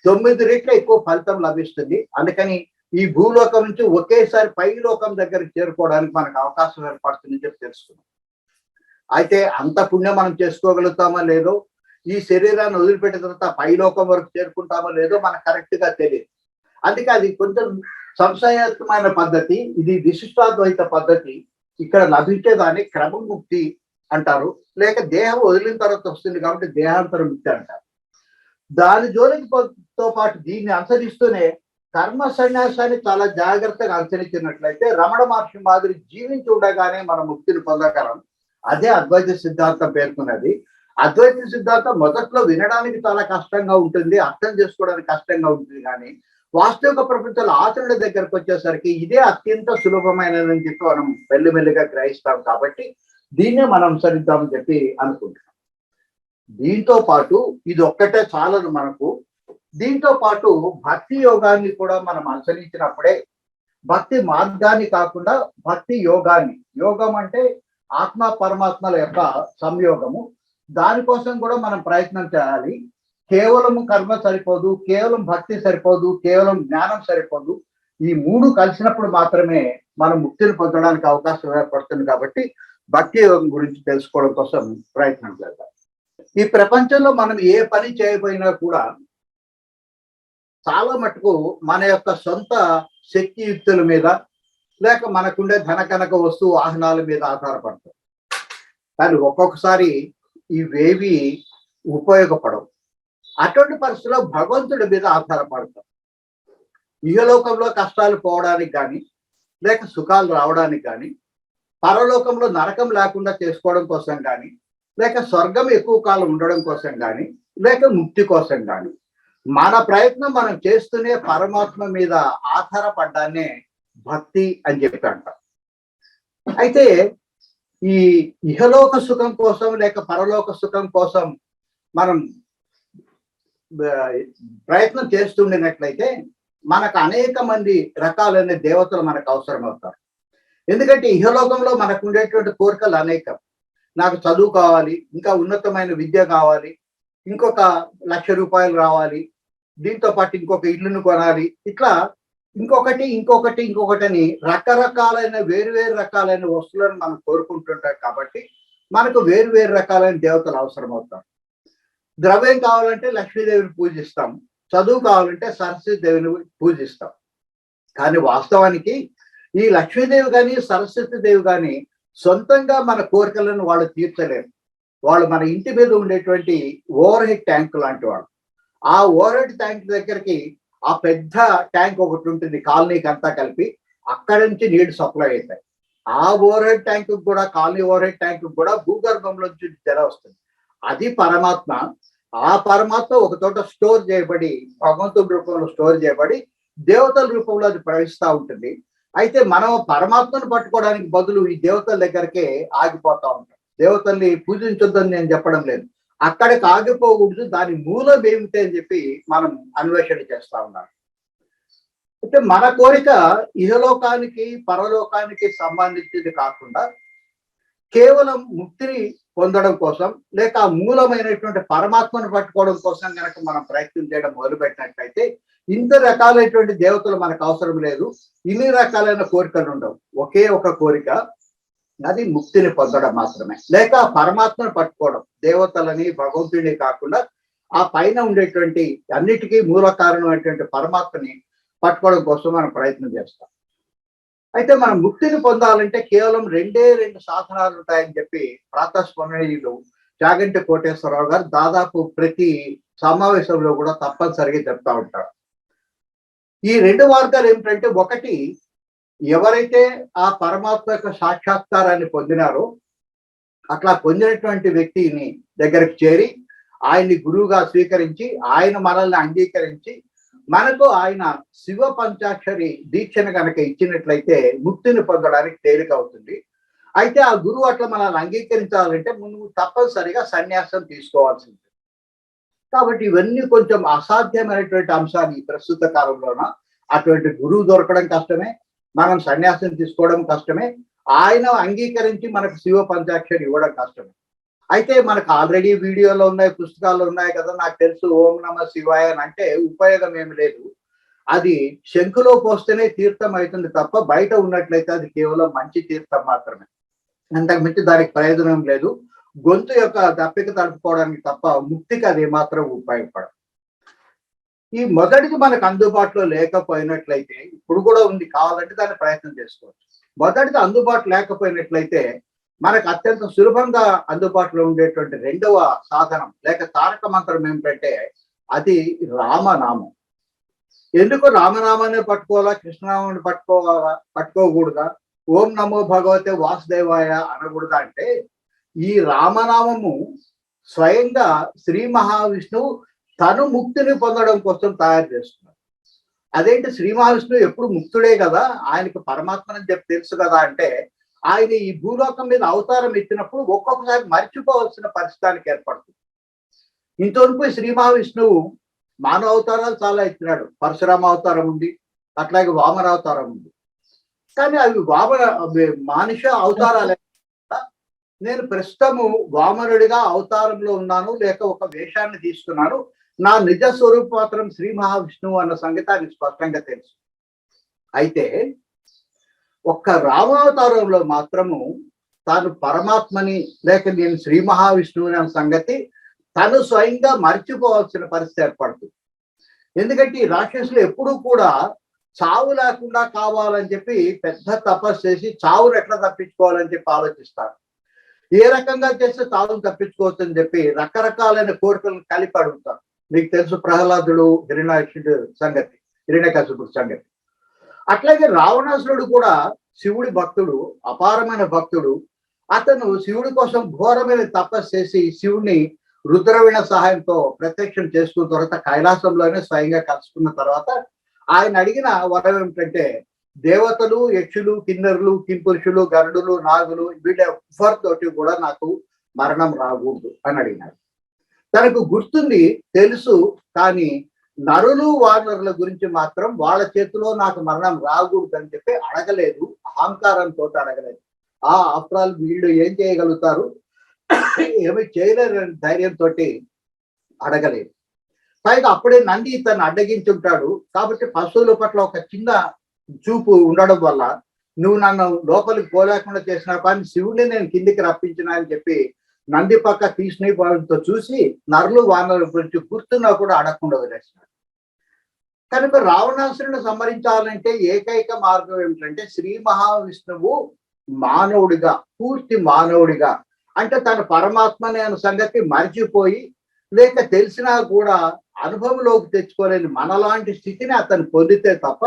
9 రెట్లు ఎక్కువ ఫలితం లభిస్తుంది. అందుకని ఈ భూలోకం నుంచి ఒకేసారి పై లోకం దగ్గరికి చేరుకోవడానికి మనకు అవకాశం ఏర్పడుతుందని చెప్పి తెలుసుకున్నాం. అయితే అంత పుణ్యం మనం చేసుకోగలుగుతామో లేదో, ఈ శరీరాన్ని వదిలిపెట్టిన తర్వాత పైలోకం వరకు చేరుకుంటామో లేదో మనకు కరెక్ట్ గా తెలియదు. అందుకే అది కొంచెం సంశయాత్మకమైన పద్ధతి. ఇది విశిష్టాద్వైత పద్ధతి. ఇక్కడ లభించేదాన్ని క్రమముక్తి అంటారు, లేక దేహం వదిలిన తర్వాత వస్తుంది కాబట్టి దేహాంతర ముక్తి అంటారు. దాని జోలితో పాటు దీన్ని అనుసరిస్తూనే కర్మ సన్యాసాన్ని చాలా జాగ్రత్తగా అనుసరించినట్లయితే రమణ మహర్షి మాదిరి జీవించి ఉండగానే మనం ముక్తిని పొందగలం. అదే అద్వైత సిద్ధాంతం పేర్కొన్నది. అద్వైత సిద్ధాంతం మొదట్లో వినడానికి చాలా కష్టంగా ఉంటుంది, అర్థం చేసుకోవడానికి కష్టంగా ఉంటుంది. కానీ వాస్తవిక ప్రపంచంలో ఆచరణ దగ్గరకు వచ్చేసరికి ఇదే అత్యంత సులభమైనదని చెప్పి మనం మెల్లిమెల్లిగా గ్రహిస్తాం. కాబట్టి దీన్నే మనం అనుసరిద్దామని చెప్పి అనుకుంటున్నాం. దీంతో పాటు ఇది ఒక్కటే చాలదు మనకు. దీంతో పాటు భక్తి యోగాన్ని కూడా మనం అనుసరించినప్పుడే, భక్తి మార్గాన్ని కాకుండా భక్తి యోగాన్ని, యోగం అంటే ఆత్మ పరమాత్మల యొక్క సంయోగము, దానికోసం కూడా మనం ప్రయత్నం చేయాలి. కేవలం కర్మ సరిపోదు, కేవలం భక్తి సరిపోదు, కేవలం జ్ఞానం సరిపోదు. ఈ మూడు కలిసినప్పుడు మాత్రమే మనం ముక్తిని పొందడానికి అవకాశం ఏర్పడుతుంది. కాబట్టి భక్తి యోగం గురించి తెలుసుకోవడం కోసం ప్రయత్నం చేద్దాం. ఈ ప్రపంచంలో మనం ఏ పని చేయబోయినా కూడా చాలా మటుకు మన యొక్క సొంత శక్తియుక్తుల మీద, లేక మనకుండే ధన కనక వస్తువు వాహనాల మీద ఆధారపడతాం. కానీ ఒక్కొక్కసారి ఇవేవి ఉపయోగపడవు. అటువంటి పరిస్థితుల్లో భగవంతుడి మీద ఆధారపడతాం. ఇహలోకంలో కష్టాలు పోవడానికి కానీ, లేక సుఖాలు రావడానికి కానీ, పరలోకంలో నరకం లేకుండా చేసుకోవడం కోసం కానీ, లేక స్వర్గం ఎక్కువ కాలం ఉండడం కోసం కానీ, లేక ముక్తి కోసం కానీ మన ప్రయత్నం మనం చేస్తూనే పరమాత్మ మీద ఆధారపడ్డాన్నే భక్తి అని చెప్పి అంటాం. అయితే ఈ ఇహలోక సుఖం కోసం లేక పరలోక సుఖం కోసం మనం ప్రయత్నం చేస్తుండినట్లయితే మనకు అనేక మంది రకాలైన దేవతలు మనకు అవసరం అవుతారు. ఎందుకంటే ఇహలోకంలో మనకు ఉండేటువంటి కోరికలు అనేకం. నాకు చదువు కావాలి, ఇంకా ఉన్నతమైన విద్య కావాలి, ఇంకొక 1,00,000 రావాలి, దీంతో పాటు ఇంకొక ఇల్లును కొనాలి, ఇట్లా ఇంకొకటి అని రకరకాలైన వేరు రకాలైన వస్తువులను మనం కోరుకుంటుంటాం. కాబట్టి మనకు వేరు రకాలైన దేవతలు అవసరం అవుతారు. ద్రవ్యం కావాలంటే లక్ష్మీదేవిని పూజిస్తాం, చదువు కావాలంటే సరస్వతి దేవిని పూజిస్తాం. కానీ వాస్తవానికి ఈ లక్ష్మీదేవి కానీ సరస్వతి దేవి కానీ సొంతంగా మన కోరికలను వాళ్ళు తీర్చలేరు. వాళ్ళు మన ఇంటి మీద ఉండేటువంటి ఓవర్ హెడ్ ట్యాంక్ లాంటి వాళ్ళు. ఆ ఓవర్ హెడ్ ట్యాంక్ దగ్గరికి ఆ పెద్ద ట్యాంక్ ఒకటి ఉంటుంది కాలనీకి అంతా కలిపి, అక్కడి నుంచి నీళ్లు సప్లై అవుతాయి. ఆ ఓవర్ హెడ్ ట్యాంక్ కూడా, కాలనీ ఓవర్ హెడ్ ట్యాంక్ కూడా భూగర్భంలోంచి జల వస్తుంది. అది పరమాత్మ. ఆ పరమాత్మ ఒక చోట స్టోర్ చేయబడి, భగవంతుడి రూపంలో స్టోర్ చేయబడి దేవతల రూపంలో అది ప్రవహిస్తూ ఉంటుంది. అయితే మనం పరమాత్మను పట్టుకోవడానికి బదులు ఈ దేవతల దగ్గరకే ఆగిపోతా ఉంటాం. దేవతల్ని పూజించొద్దని నేను చెప్పడం లేదు, అక్కడికి ఆగిపోకూడదు, దాని మూలం ఏమిటి అని చెప్పి మనం అన్వేషణ చేస్తా ఉన్నాం. అయితే మన కోరిక ఇహలోకానికి పరలోకానికి సంబంధించింది కాకుండా కేవలం ముక్తిని పొందడం కోసం, లేక ఆ మూలమైనటువంటి పరమాత్మను పట్టుకోవడం కోసం కనుక మనం ప్రయత్నం చేయడం మొదలుపెట్టినట్లయితే ఇంత రకాలైనటువంటి దేవతలు మనకు అవసరం లేదు, ఇన్ని రకాలైన కోరికలు ఉండవు. ఒకే ఒక కోరిక, అది ముక్తిని పొందడం మాత్రమే, లేక పరమాత్మను పట్టుకోవడం. దేవతలని భగవంతుడిని కాకుండా ఆ పైన ఉండేటువంటి అన్నిటికీ మూల కారణమైనటువంటి పరమాత్మని పట్టుకోవడం కోసం మనం ప్రయత్నం చేస్తాం. అయితే మనం ముక్తిని పొందాలంటే కేవలం రెండు సాధనాలు ఉంటాయని చెప్పి ప్రాతస్మరణీయులు చాగంటి కోటేశ్వరరావు గారు దాదాపు ప్రతి సమావేశంలో కూడా తప్పనిసరిగా చెప్తా ఉంటారు. ఈ 2 మార్గాలు ఏమిటంటే, ఒకటి, ఎవరైతే ఆ పరమాత్మ యొక్క సాక్షాత్కారాన్ని పొందినారో అట్లా పొందినటువంటి వ్యక్తిని దగ్గరికి చేరి ఆయన్ని గురువుగా స్వీకరించి ఆయన మనల్ని అంగీకరించి మనకు ఆయన శివ పంచాక్షరి దీక్షను కనుక ఇచ్చినట్లయితే ముక్తిని పొందడానికి తేలిక అవుతుంది. అయితే ఆ గురువు అట్లా మనల్ని అంగీకరించాలంటే నువ్వు తప్పనిసరిగా సన్యాసం తీసుకోవాల్సింది. కాబట్టి ఇవన్నీ కొంచెం అసాధ్యమైనటువంటి అంశాలు ఈ ప్రస్తుత కాలంలోన. అటువంటి గురువు దొరకడం కష్టమే, మనం సన్యాసం తీసుకోవడం కష్టమే, ఆయన అంగీకరించి మనకు శివ పంచాక్షరి ఇవ్వడం కష్టమే. అయితే మనకు ఆల్రెడీ వీడియోలో ఉన్నాయి, పుస్తకాల్లో ఉన్నాయి కదా, నాకు తెలుసు ఓం నమ శివాయ అని అంటే ఉపయోగం ఏమి లేదు. అది శంఖులో పోస్తేనే తీర్థం అవుతుంది తప్ప బయట ఉన్నట్లయితే అది కేవలం మంచి తీర్థం మాత్రమే, అంతకుమించి దానికి ప్రయోజనం లేదు. గొంతు యొక్క దప్పిక తడుపుకోవడానికి తప్ప ముక్తికి అది ఏమాత్రం ఉపయోగపడదు. ఈ మొదటిది మనకు అందుబాటులో లేకపోయినట్లయితే, ఇప్పుడు కూడా ఉంది, కావాలంటే దాన్ని ప్రయత్నం చేసుకోవచ్చు. మొదటిది అందుబాటు లేకపోయినట్లయితే మనకు అత్యంత సులభంగా అందుబాటులో ఉండేటువంటి రెండవ సాధనం లేక తారక మంత్రం ఏమిటంటే అది రామనామం. ఎందుకు రామనామాన్ని పట్టుకోవాలా, కృష్ణనామాన్ని పట్టుకోకూడదా, ఓం నమో భగవతే వాసుదేవాయ అనకూడదా అంటే, ఈ రామనామము స్వయంగా శ్రీ మహావిష్ణువు తను ముక్తిని పొందడం కోసం తయారు చేస్తున్నారు. అదేంటి, శ్రీ మహావిష్ణువు ఎప్పుడు ముక్తుడే కదా, ఆయనకు పరమాత్మని చెప్పి తెలుసు కదా అంటే, ఆయన ఈ భూలోకం మీద అవతారం ఎత్తినప్పుడు ఒక్కొక్కసారి మర్చిపోవలసిన పరిస్థితానికి ఏర్పడుతుంది. ఇంతవరకు శ్రీ మహావిష్ణువు మానవ అవతారాలు చాలా ఎత్తినాడు. పరశురామ అవతారం ఉంది, అట్లాగే వామన అవతారం ఉంది. కానీ అవి మానుష అవతారాలే. నేను ప్రస్తుతము వామనుడిగా అవతారంలో ఉన్నాను, లేక ఒక వేషాన్ని తీసుకున్నాను, నా నిజ స్వరూప మాత్రం శ్రీ మహావిష్ణువు అన్న సంగతి ఆయనకు స్పష్టంగా తెలుసు. అయితే ఒక్క రామావతారంలో మాత్రము తాను పరమాత్మని లేక నేను శ్రీ మహావిష్ణువుని అన్న సంగతి తను స్వయంగా మర్చిపోవాల్సిన పరిస్థితి ఏర్పడుతుంది. ఎందుకంటే ఈ రాక్షసులు ఎప్పుడూ కూడా చావు లేకుండా కావాలని చెప్పి పెద్ద తపస్సు చేసి చావును ఎట్లా తప్పించుకోవాలని చెప్పి ఆలోచిస్తారు. ఏ రకంగా చేస్తే చావును తప్పించుకోవచ్చు అని చెప్పి రకరకాలైన కోరికలను కలిపి అడుగుతారు. మీకు తెలుసు ప్రహ్లాదుడు హిరణ్యకశిపుడి సంగతి. అట్లాగే రావణాసురుడు కూడా శివుడి భక్తుడు, అపారమైన భక్తుడు. అతను శివుడి కోసం ఘోరమైన తపస్సు చేసి శివుడిని రుద్రవీణ సహాయంతో ప్రత్యక్షం చేసుకున్న తర్వాత కైలాసంలోనే స్వయంగా కలుసుకున్న తర్వాత ఆయన అడిగిన వరం ఏమిటంటే, దేవతలు, యక్షులు, కిన్నరులు, కింపురుషులు, గరుడులు, నాగులు వీళ్ళ ఎవ్వరితోటి కూడా నాకు మరణం రాకూడదు అని అడిగినాడు. తనకు గుర్తుంది, తెలుసు, కానీ నరులు వానరుల గురించి మాత్రం వాళ్ళ చేతిలో నాకు మరణం రాకూడదు అని చెప్పి అడగలేదు, అహంకారంతో అడగలేదు. ఆఫ్టర్ ఆల్ వీళ్ళు ఏం చేయగలుగుతారు, ఏమి చేయలేరని ధైర్యంతో అడగలేదు. పైగా అప్పుడే నంది తను అడ్డగించుంటాడు కాబట్టి పశువుల పట్ల ఒక చిన్న చూపు ఉండడం వల్ల నువ్వు నన్ను లోపలికి పోలేకుండా చేసినావు, కానీ శివుడిని నేను కిందికి రప్పించిన అని చెప్పి నంది పక్క తీసినతో చూసి నరులు వానరుల గురించి గుర్తున్నా కూడా అడగకుండా వదిలేసినాడు. కనుక రావణాసురుని సంహరించాలంటే ఏకైక మార్గం ఏమిటంటే శ్రీ మహావిష్ణువు మానవుడిగా, పూర్తి మానవుడిగా, అంటే తన పరమాత్మని అనే సంగతి మర్చిపోయి లేక తెలిసినా కూడా అనుభవంలోకి తెచ్చుకోలేని మనలాంటి స్థితిని అతను పొందితే తప్ప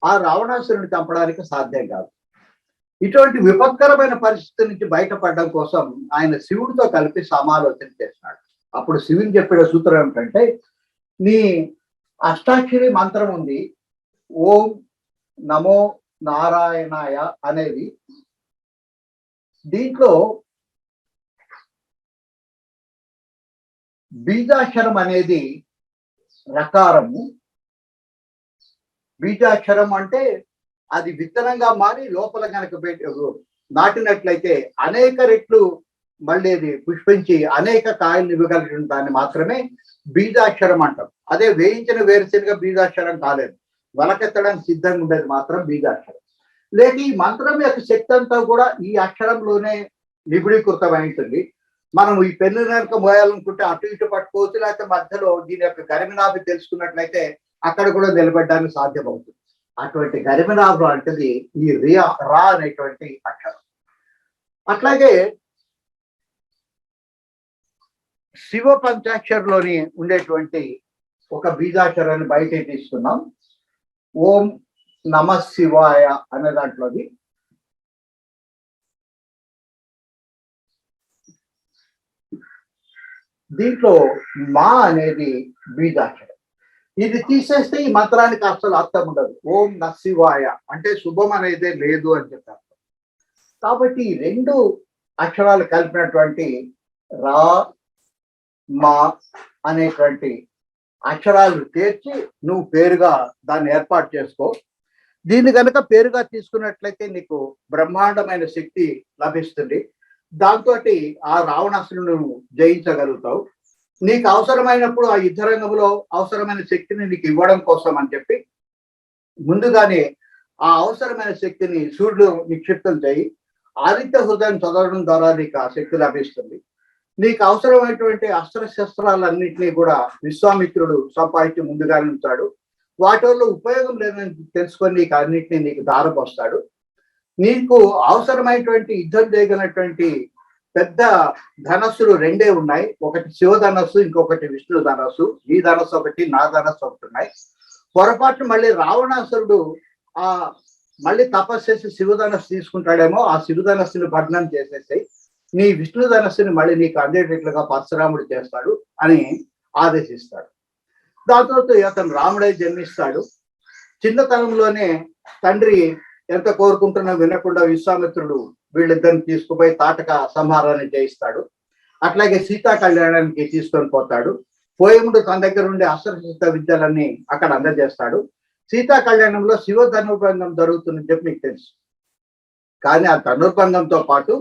ఆ రావణాసురుని చంపడానికి సాధ్యం కాదు. ఇటువంటి విపత్కరమైన పరిస్థితి నుంచి బయటపడడం కోసం ఆయన శివుడితో కలిపి సమాలోచన చేసినాడు. అప్పుడు శివుని చెప్పిన సూత్రం ఏమిటంటే, నీ అష్టాక్షరి మంత్రం ఉంది, ఓం నమో నారాయణాయ అనేది. దీంట్లో బీజాక్షరం అనేది రకారము. బీజాక్షరం అంటే అది విత్తనంగా మారి లోపల కనుక నాటినట్లయితే అనేక రెట్లు మళ్ళీ అది పుష్పించి అనేక కాయలు ఇవ్వగలిగిన దాన్ని మాత్రమే బీజాక్షరం అంటాం. అదే వేయించిన వేరుశనగ బీజాక్షరం కాలేదు, వలకెత్తడానికి సిద్ధంగా ఉండేది మాత్రం బీజాక్షరం. లేక ఈ మంత్రం యొక్క శక్తి అంతా కూడా ఈ అక్షరంలోనే నిబిడీకృతమై ఉంటుంది. మనం ఈ పెన్ను కనుక మోయాలనుకుంటే అటు ఇటు పట్టుకోవచ్చు, లేకపోతే మధ్యలో దీని యొక్క గరిమినాభి తెలుసుకున్నట్లయితే అక్కడ కూడా నిలబడడానికి సాధ్యమవుతుంది. అటువంటి గరిమినాభు అంటది ఈ రా అనేటువంటి అక్షరం. అట్లాగే శివ పంచాక్షరిలోని ఉండేటువంటి ఒక బీజాక్షరాన్ని బయట తీసుకున్నాం, ఓం నమ శివాయ అనే దాంట్లోది. దీంట్లో మా అనేది బీజాక్షరం. ఇది తీసేస్తే ఈ మంత్రానికి అసలు అర్థం ఉండదు. ఓం న శివాయ అంటే శుభం అనేదే లేదు అని చెప్పారు. కాబట్టి ఈ రెండు అక్షరాలు కలిపినటువంటి రా మా అనేటువంటి అక్షరాలు చేర్చి నువ్వు పేరుగా దాన్ని ఏర్పాటు చేసుకో. దీన్ని కనుక పేరుగా తీసుకున్నట్లయితే నీకు బ్రహ్మాండమైన శక్తి లభిస్తుంది. దాంతో ఆ రావణాసురుని నువ్వు జయించగలుగుతావు. నీకు అవసరమైనప్పుడు ఆ యుద్ధ రంగంలో అవసరమైన శక్తిని నీకు ఇవ్వడం కోసం అని చెప్పి ముందుగానే ఆ అవసరమైన శక్తిని సూర్యుడు నిక్షిప్తం చేయి. ఆదిత్య హృదయం చదవడం ద్వారా నీకు ఆ శక్తి లభిస్తుంది. నీకు అవసరమైనటువంటి అస్త్రశస్త్రాలన్నింటినీ కూడా విశ్వామిత్రుడు సంపాదించి ముందుగానే ఉంచాడు. వాటి వల్ల ఉపయోగం లేదని తెలుసుకొని నీకు అన్నింటినీ నీకు దారపోస్తాడు. నీకు అవసరమైనటువంటి యుద్ధం చేయగలిగినటువంటి పెద్ద ధనస్సులు రెండే ఉన్నాయి, ఒకటి శివ ధనస్సు, ఇంకొకటి విష్ణు ధనస్సు. నీ ధనస్సు ఒకటి, నా ధనస్సు ఒకటి ఉన్నాయి. పొరపాటున మళ్ళీ రావణాసురుడు మళ్ళీ తపస్సు చేసి శివ ధనస్సు తీసుకుంటాడేమో, ఆ శివ ధనస్సుని భగ్నం చేసేసి నీ విష్ణు ధనస్సుని మళ్ళీ నీకు అందేటట్లుగా పరశురాముడు చేస్తాడు అని ఆదేశిస్తాడు. దాంతో అతను రాముడై జన్మిస్తాడు. చిన్నతనంలోనే తండ్రి ఎంత కోరుకుంటున్నా వినకుండా విశ్వామిత్రుడు వీళ్ళిద్దరిని తీసుకుపోయి తాటక సంహారాన్ని చేయిస్తాడు. అట్లాగే సీతా కళ్యాణానికి తీసుకొని పోతాడు. పోయే ముందు తన దగ్గర ఉండే అస్త్రశస్త్ర విద్యలన్నీ అక్కడ అందజేస్తాడు. సీతా కళ్యాణంలో శివ ధనుర్భంగం జరుగుతుందని చెప్పి మీకు తెలుసు. కానీ ఆ ధనుర్భంగంతో పాటు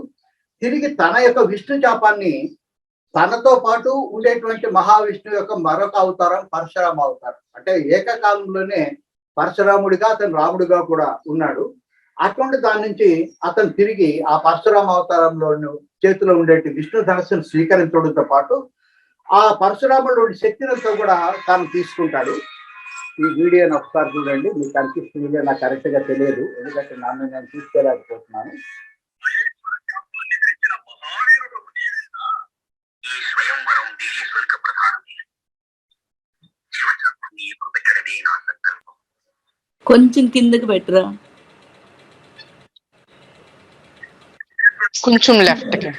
తిరిగి తన యొక్క విష్ణు శాపాన్ని, తనతో పాటు ఉండేటువంటి మహావిష్ణువు యొక్క మరొక అవతారం పరశురామ అవతారం, అంటే ఏకకాలంలోనే పరశురాముడిగా అతను రాముడిగా కూడా ఉన్నాడు. అటువంటి దాని నుంచి అతను తిరిగి ఆ పరశురామ అవతారంలో చేతిలో ఉండే విష్ణు ధనస్సును స్వీకరించడంతో పాటు ఆ పరశురాముడు శక్తినంతా కూడా తాను తీసుకుంటాడు. ఈ వీడియోని ఒకసారి చూడండి, మీకు అనిపిస్తుంది. నాకు కరెక్ట్ గా తెలియదు, ఎందుకంటే నన్ను నేను తీసుకోలేకపోతున్నాను. కొంచెం కిందకి పెట్టరా, కొంచెం లెఫ్ట్ కి.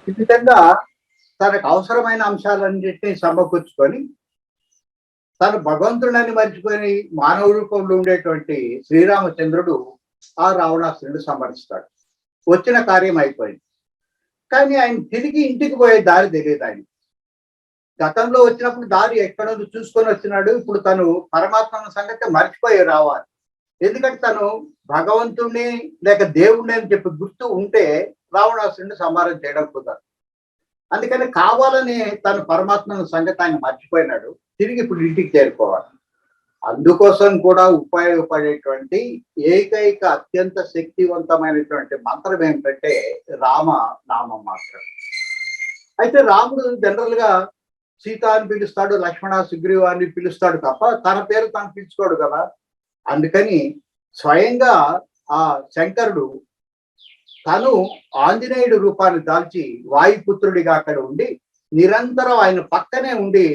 ఈ విధంగా తనకు అవసరమైన అంశాలన్నింటినీ సమకూర్చుకొని తను భగవంతుడని మర్చిపోయి మానవ రూపంలో ఉండేటువంటి శ్రీరామచంద్రుడు ఆ రావణాసురుడు సమర్థిస్తాడు. వచ్చిన కార్యం అయిపోయింది. కానీ ఆయన తిరిగి ఇంటికి పోయే దారి తెలియదు. ఆయన గతంలో వచ్చినప్పుడు దారి ఎక్కడో చూసుకొని వచ్చినాడు. ఇప్పుడు తను పరమాత్మ సంగతి మర్చిపోయి రావాలి. ఎందుకంటే తను భగవంతుణ్ణి లేక దేవుణ్ణి అని చెప్పి గుర్తు ఉంటే రావణాసురుడిని సంహారం చేయడం కుదరదు. అందుకని కావాలని తను పరమాత్మ సంగతి ఆయన మర్చిపోయినాడు. తిరిగి ఇప్పుడు ఇంటికి చేరుకోవాలి. అందుకోసం కూడా ఉపయోగపడేటువంటి ఏకైక అత్యంత శక్తివంతమైనటువంటి మంత్రం ఏమిటంటే రామ నామం మాత్రం. అయితే రాముడు జనరల్ గా సీత అని పిలుస్తాడు, లక్ష్మణ సుగ్రీవ అని పిలుస్తాడు తప్ప తన పేరు తాను పిలుచుకోడు కదా. అందుకని స్వయంగా ఆ శంకరుడు తను ఆంజనేయుడు రూపాన్ని దాల్చి వాయుపుత్రుడిగా అక్కడ ఉండి నిరంతరం ఆయన పక్కనే ఉండి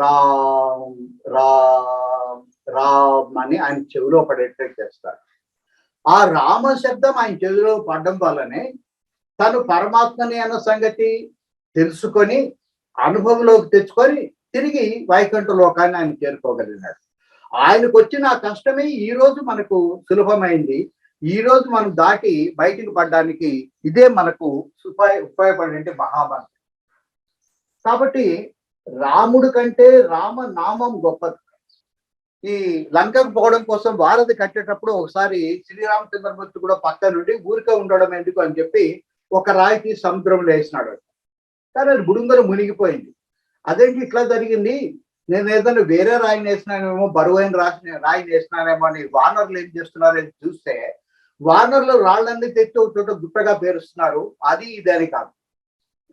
రామ్ రామ్ రామ్ అని ఆయన చెవిలో పడేటట్టు చేస్తాడు. ఆ రామ శబ్దం ఆయన చెవిలో పడడం వల్లనే తను పరమాత్మని అన్న సంగతి తెలుసుకొని అనుభవంలోకి తెచ్చుకొని తిరిగి వైకుంఠ లోకాన్ని ఆయన చేరుకోగలిగినాడు. ఆయనకు వచ్చిన ఆ కష్టమే ఈ రోజు మనకు సులభమైంది. ఈ రోజు మనం దాటి బయటికి పడడానికి ఇదే మనకు ఉపయోగపడే మహామంత్రం. కాబట్టి రాముడు కంటే రామ నామం గొప్పది. ఈ లంకకు పోవడం కోసం వారధి కట్టేటప్పుడు ఒకసారి శ్రీరామచంద్రమూర్తి కూడా పక్క నుండి ఊరికే ఉండడం ఎందుకు అని చెప్పి ఒక రాయికి సముద్రంలో వేసినాడు. కానీ అది బుడుంగలు మునిగిపోయింది. అదేంటి ఇట్లా జరిగింది, నేను ఏదైనా వేరే రాయిని వేసినానేమో, బరువైన రాయిని వేసినానేమో అని వానరులు ఏం చేస్తున్నారని చూస్తే వానరులు రాళ్ళన్నీ తెచ్చి ఒక చోట గుట్టగా పేరుస్తున్నారు. అది ఇది అని కాదు.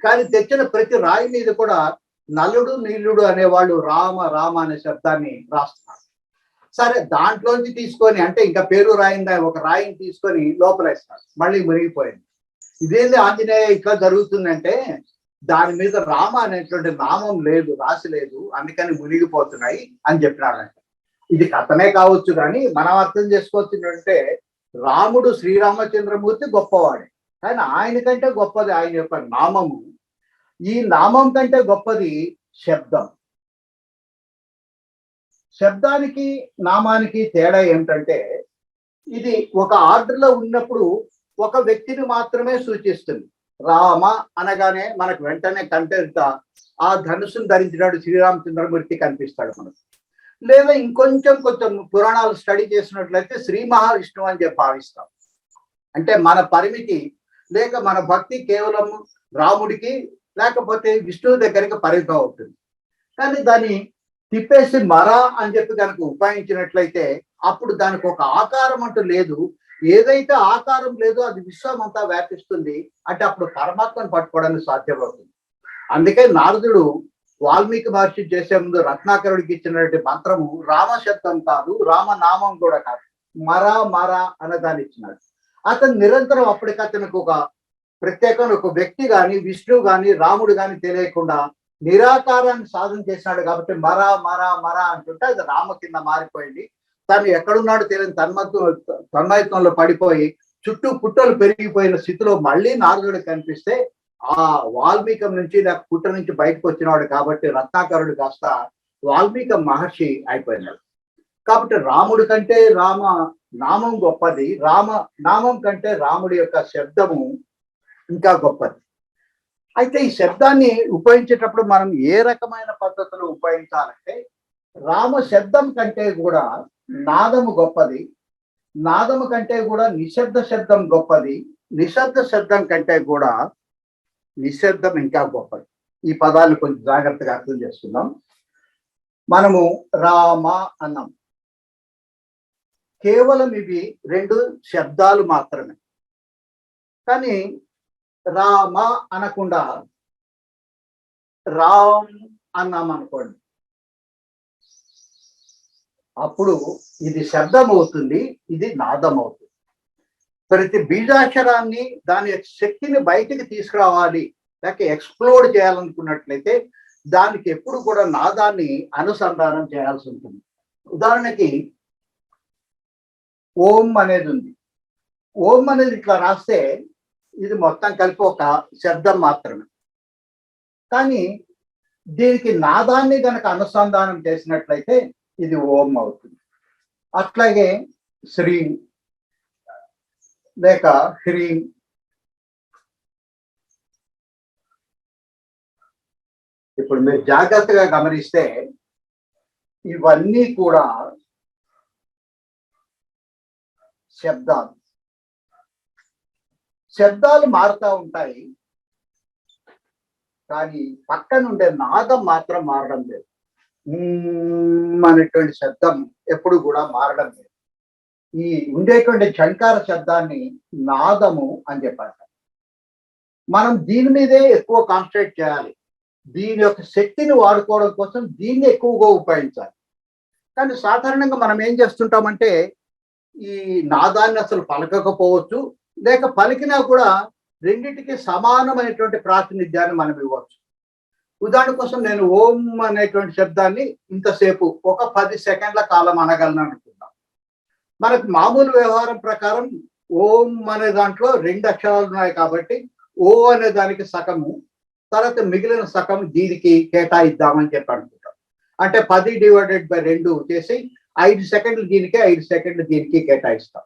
కానీ తెచ్చిన ప్రతి రాయి మీద కూడా నలుడు నీలుడు అనేవాళ్ళు రామ రామ అనే శబ్దాన్ని రాస్తున్నారు. సరే, దాంట్లోంచి తీసుకొని అంటే ఇంకా పేరు రాయిందా ఒక రాయిని తీసుకొని లోపలేస్తున్నారు. మళ్ళీ మునిగిపోయింది. ఇదేంది ఆంజనేయ ఇట్లా జరుగుతుందంటే దాని మీద రామ అనేటువంటి నామం లేదు, రాసి లేదు, అందుకని మునిగిపోతున్నాయి అని చెప్పినాడంట. ఇది కథనే కావచ్చు, కానీ మనం అర్థం చేసుకోవాల్సిందంటే రాముడు శ్రీరామచంద్రమూర్తి గొప్పవాడే, కానీ ఆయన కంటే గొప్పది ఆయన యొక్క నామము. ఈ నామం కంటే గొప్పది శబ్దం. శబ్దానికి నామానికి తేడా ఏమిటంటే ఇది ఒక ఆర్డర్లో ఉన్నప్పుడు ఒక వ్యక్తిని మాత్రమే సూచిస్తుంది. రామ అనగానే మనకు వెంటనే కంటెంట్ ఆ ధనుసును ధరించినాడు శ్రీరామచంద్రమూర్తి కనిపిస్తాడు మనకు. లేదా ఇంకొంచెం పురాణాలు స్టడీ చేసినట్లయితే శ్రీ మహావిష్ణువు అని చెప్పి భావిస్తాం. అంటే మన పరిమితి లేక మన భక్తి కేవలం రాముడికి లేకపోతే విష్ణువు దగ్గరికి పరిమితం అవుతుంది. కానీ దాన్ని తిప్పేసి మరా అని చెప్పి కనుక ఉపయోగించినట్లయితే అప్పుడు దానికి ఒక ఆకారం అంటూ లేదు. ఏదైతే ఆకారం లేదో అది విశ్వం అంతా వ్యాపిస్తుంది. అంటే అప్పుడు పరమాత్మను పట్టుకోవడానికి సాధ్యమవుతుంది. అందుకే నారదుడు వాల్మీకి మహర్షి చేసే ముందు రత్నాకరుడికి ఇచ్చినటువంటి మంత్రము రామ శబ్దం కాదు, రామనామం కూడా కాదు, మరా మరా అన్నదాన్ని ఇచ్చినాడు. అతను నిరంతరం అప్పటికతనికి ఒక ప్రత్యేకమైన ఒక వ్యక్తి కానీ విష్ణువు కానీ రాముడు కానీ తెలియకుండా నిరాకారాన్ని సాధన చేసినాడు. కాబట్టి మరా మరా మరా అంటుంటే అది రామ కింద మారిపోయింది. తను ఎక్కడున్నాడు తెలియని తన్మయత్వంలో పడిపోయి చుట్టూ పుట్టలు పెరిగిపోయిన స్థితిలో మళ్ళీ నారదుడు కనిపిస్తే ఆ వాల్మీకం నుంచి లేక పుట్ట నుంచి బయటకు వచ్చినవాడు కాబట్టి రత్నాకరుడు కాస్త వాల్మీక మహర్షి అయిపోయినాడు. కాబట్టి రాముడి కంటే రామ నామం గొప్పది, రామ నామం కంటే రాముడి యొక్క శబ్దము ఇంకా గొప్పది. అయితే ఈ శబ్దాన్ని ఉపయోగించేటప్పుడు మనం ఏ రకమైన పద్ధతిలో ఉపయోగించాలంటే రామ శబ్దం కంటే కూడా నాదము గొప్పది, నాదము కంటే కూడా నిశ్శబ్ద శబ్దం గొప్పది, నిశ్శబ్ద శబ్దం కంటే కూడా నిశ్శబ్దం ఇంకా గొప్పది. ఈ పదాలు కొంచెం జాగ్రత్తగా అర్థం చేసుకుందాం. మనము రామ అన్నాం, కేవలం ఇవి రెండు శబ్దాలు మాత్రమే. కానీ రామ అనకుండా రామ్ అన్నాం అనుకోండి, అప్పుడు ఇది శబ్దం అవుతుంది, ఇది నాదం అవుతుంది. ప్రతి బీజాక్షరాన్ని దాని శక్తిని బయటికి తీసుకురావాలి లేక ఎక్స్ప్లోర్ చేయాలనుకున్నట్లయితే దానికి ఎప్పుడు కూడా నాదాన్ని అనుసంధానం చేయాల్సి ఉంటుంది. ఉదాహరణకి ఓం అనేది ఉంది. ఓం అనేది ఇట్లా రాస్తే ఇది మొత్తం కలిపి ఒక శబ్దం మాత్రమే. కానీ దీనికి నాదాన్ని గనక అనుసంధానం చేసినట్లయితే ఇది ఓం అవుతుంది. అట్లాగే శ్రీం లేక హ్రీం, ఇప్పుడు మీరు జాగ్రత్తగా గమనిస్తే ఇవన్నీ కూడా శబ్దాలు. శబ్దాలు మారుతూ ఉంటాయి, కానీ పక్కన ఉండే నాదం మాత్రం మారడం లేదు. అనేటువంటి శబ్దం ఎప్పుడు కూడా మారడం లేదు. ఈ ఉండేటువంటి ఝంకార శబ్దాన్ని నాదము అని చెప్పారు. మనం దీని మీదే ఎక్కువ కాన్సన్ట్రేట్ చేయాలి. దీని యొక్క శక్తిని వాడుకోవడం కోసం దీన్ని ఎక్కువగా ఉపయోగించాలి. కానీ సాధారణంగా మనం ఏం చేస్తుంటామంటే ఈ నాదాన్ని అసలు పలకకపోవచ్చు, లేక పలికినా కూడా రెండింటికి సమానమైనటువంటి ప్రాతినిధ్యాన్ని మనం ఇవ్వచ్చు. ఉదాహరణ కోసం నేను ఓం అనేటువంటి శబ్దాన్ని ఇంతసేపు ఒక 10 సెకండ్ల కాలం అనగలను అనుకుందాం. మనకు మామూలు వ్యవహారం ప్రకారం ఓం అనే దాంట్లో 2 అక్షరాలు ఉన్నాయి కాబట్టి ఓ అనే దానికి సగము, తర్వాత మిగిలిన సగం దీనికి కేటాయిద్దామని చెప్పి అనుకుంటాం. అంటే 10/2 చేసి 5 సెకండ్లు దీనికి 5 సెకండ్లు దీనికి కేటాయిస్తాం.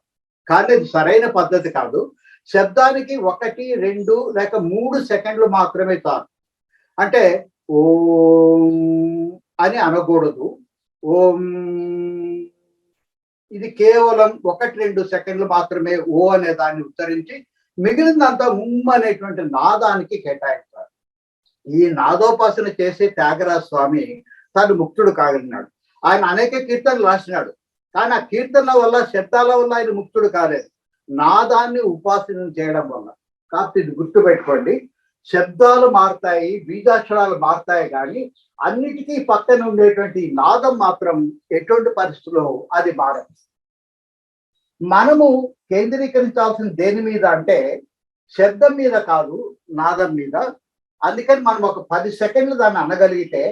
కానీ అది సరైన పద్ధతి కాదు. శబ్దానికి 1, 2 లేక 3 సెకండ్లు మాత్రమే చాలు. అంటే ఓం అని అనకూడదు. ఓం ఇది కేవలం 1-2 సెకండ్లు మాత్రమే ఓ అనే దాన్ని ఉచ్చరించి మిగిలినంతా అనేటువంటి నాదానికి కేటాయిస్తారు. ఈ నాదోపాసన చేసే త్యాగరాజ స్వామి తాను ముక్తుడు కాగలిగినాడు. ఆయన అనేక కీర్తనలు రాసినాడు. కానీ ఆ కీర్తనల వల్ల, శబ్దాల వల్ల ఆయన ముక్తుడు కాలేదు, నాదాన్ని ఉపాసన చేయడం వల్ల. కాబట్టి ఇది గుర్తుపెట్టుకోండి, శబ్దాలు మారుతాయి, బీజాక్షరాలు మారుతాయి, కానీ అన్నిటికీ పక్కన ఉండేటువంటి నాదం మాత్రం ఎటువంటి పరిస్థితుల్లో అది మారదు. మనము కేంద్రీకరించాల్సిన దేని మీద అంటే శబ్దం మీద కాదు, నాదం మీద. అందుకని మనం ఒక 10 సెకండ్లు దాన్ని అనగలిగితే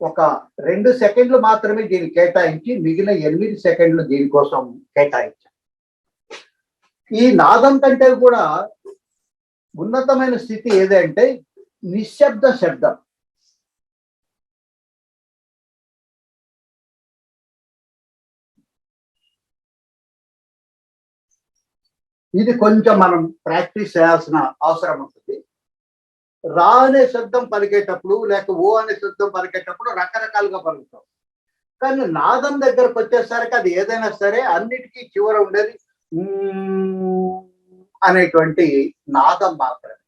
ఒక 2 సెకండ్లు మాత్రమే దీన్ని కేటాయించి మిగిలిన 8 సెకండ్లు దీనికోసం కేటాయించాం. ఈ నాదం కంటే కూడా ఉన్నతమైన స్థితి ఏదంటే నిశ్శబ్ద శబ్దం. ఇది కొంచెం మనం ప్రాక్టీస్ చేయాల్సిన అవసరం ఉంటుంది. రా అనే శబ్దం పలికేటప్పుడు లేక ఓ అనే శబ్దం పలికేటప్పుడు రకరకాలుగా పలుకుతాం. కానీ నాదం దగ్గరకు వచ్చేసరికి అది ఏదైనా సరే అన్నిటికీ చివర ఉండేది అనేటువంటి నాదం మాత్రమే.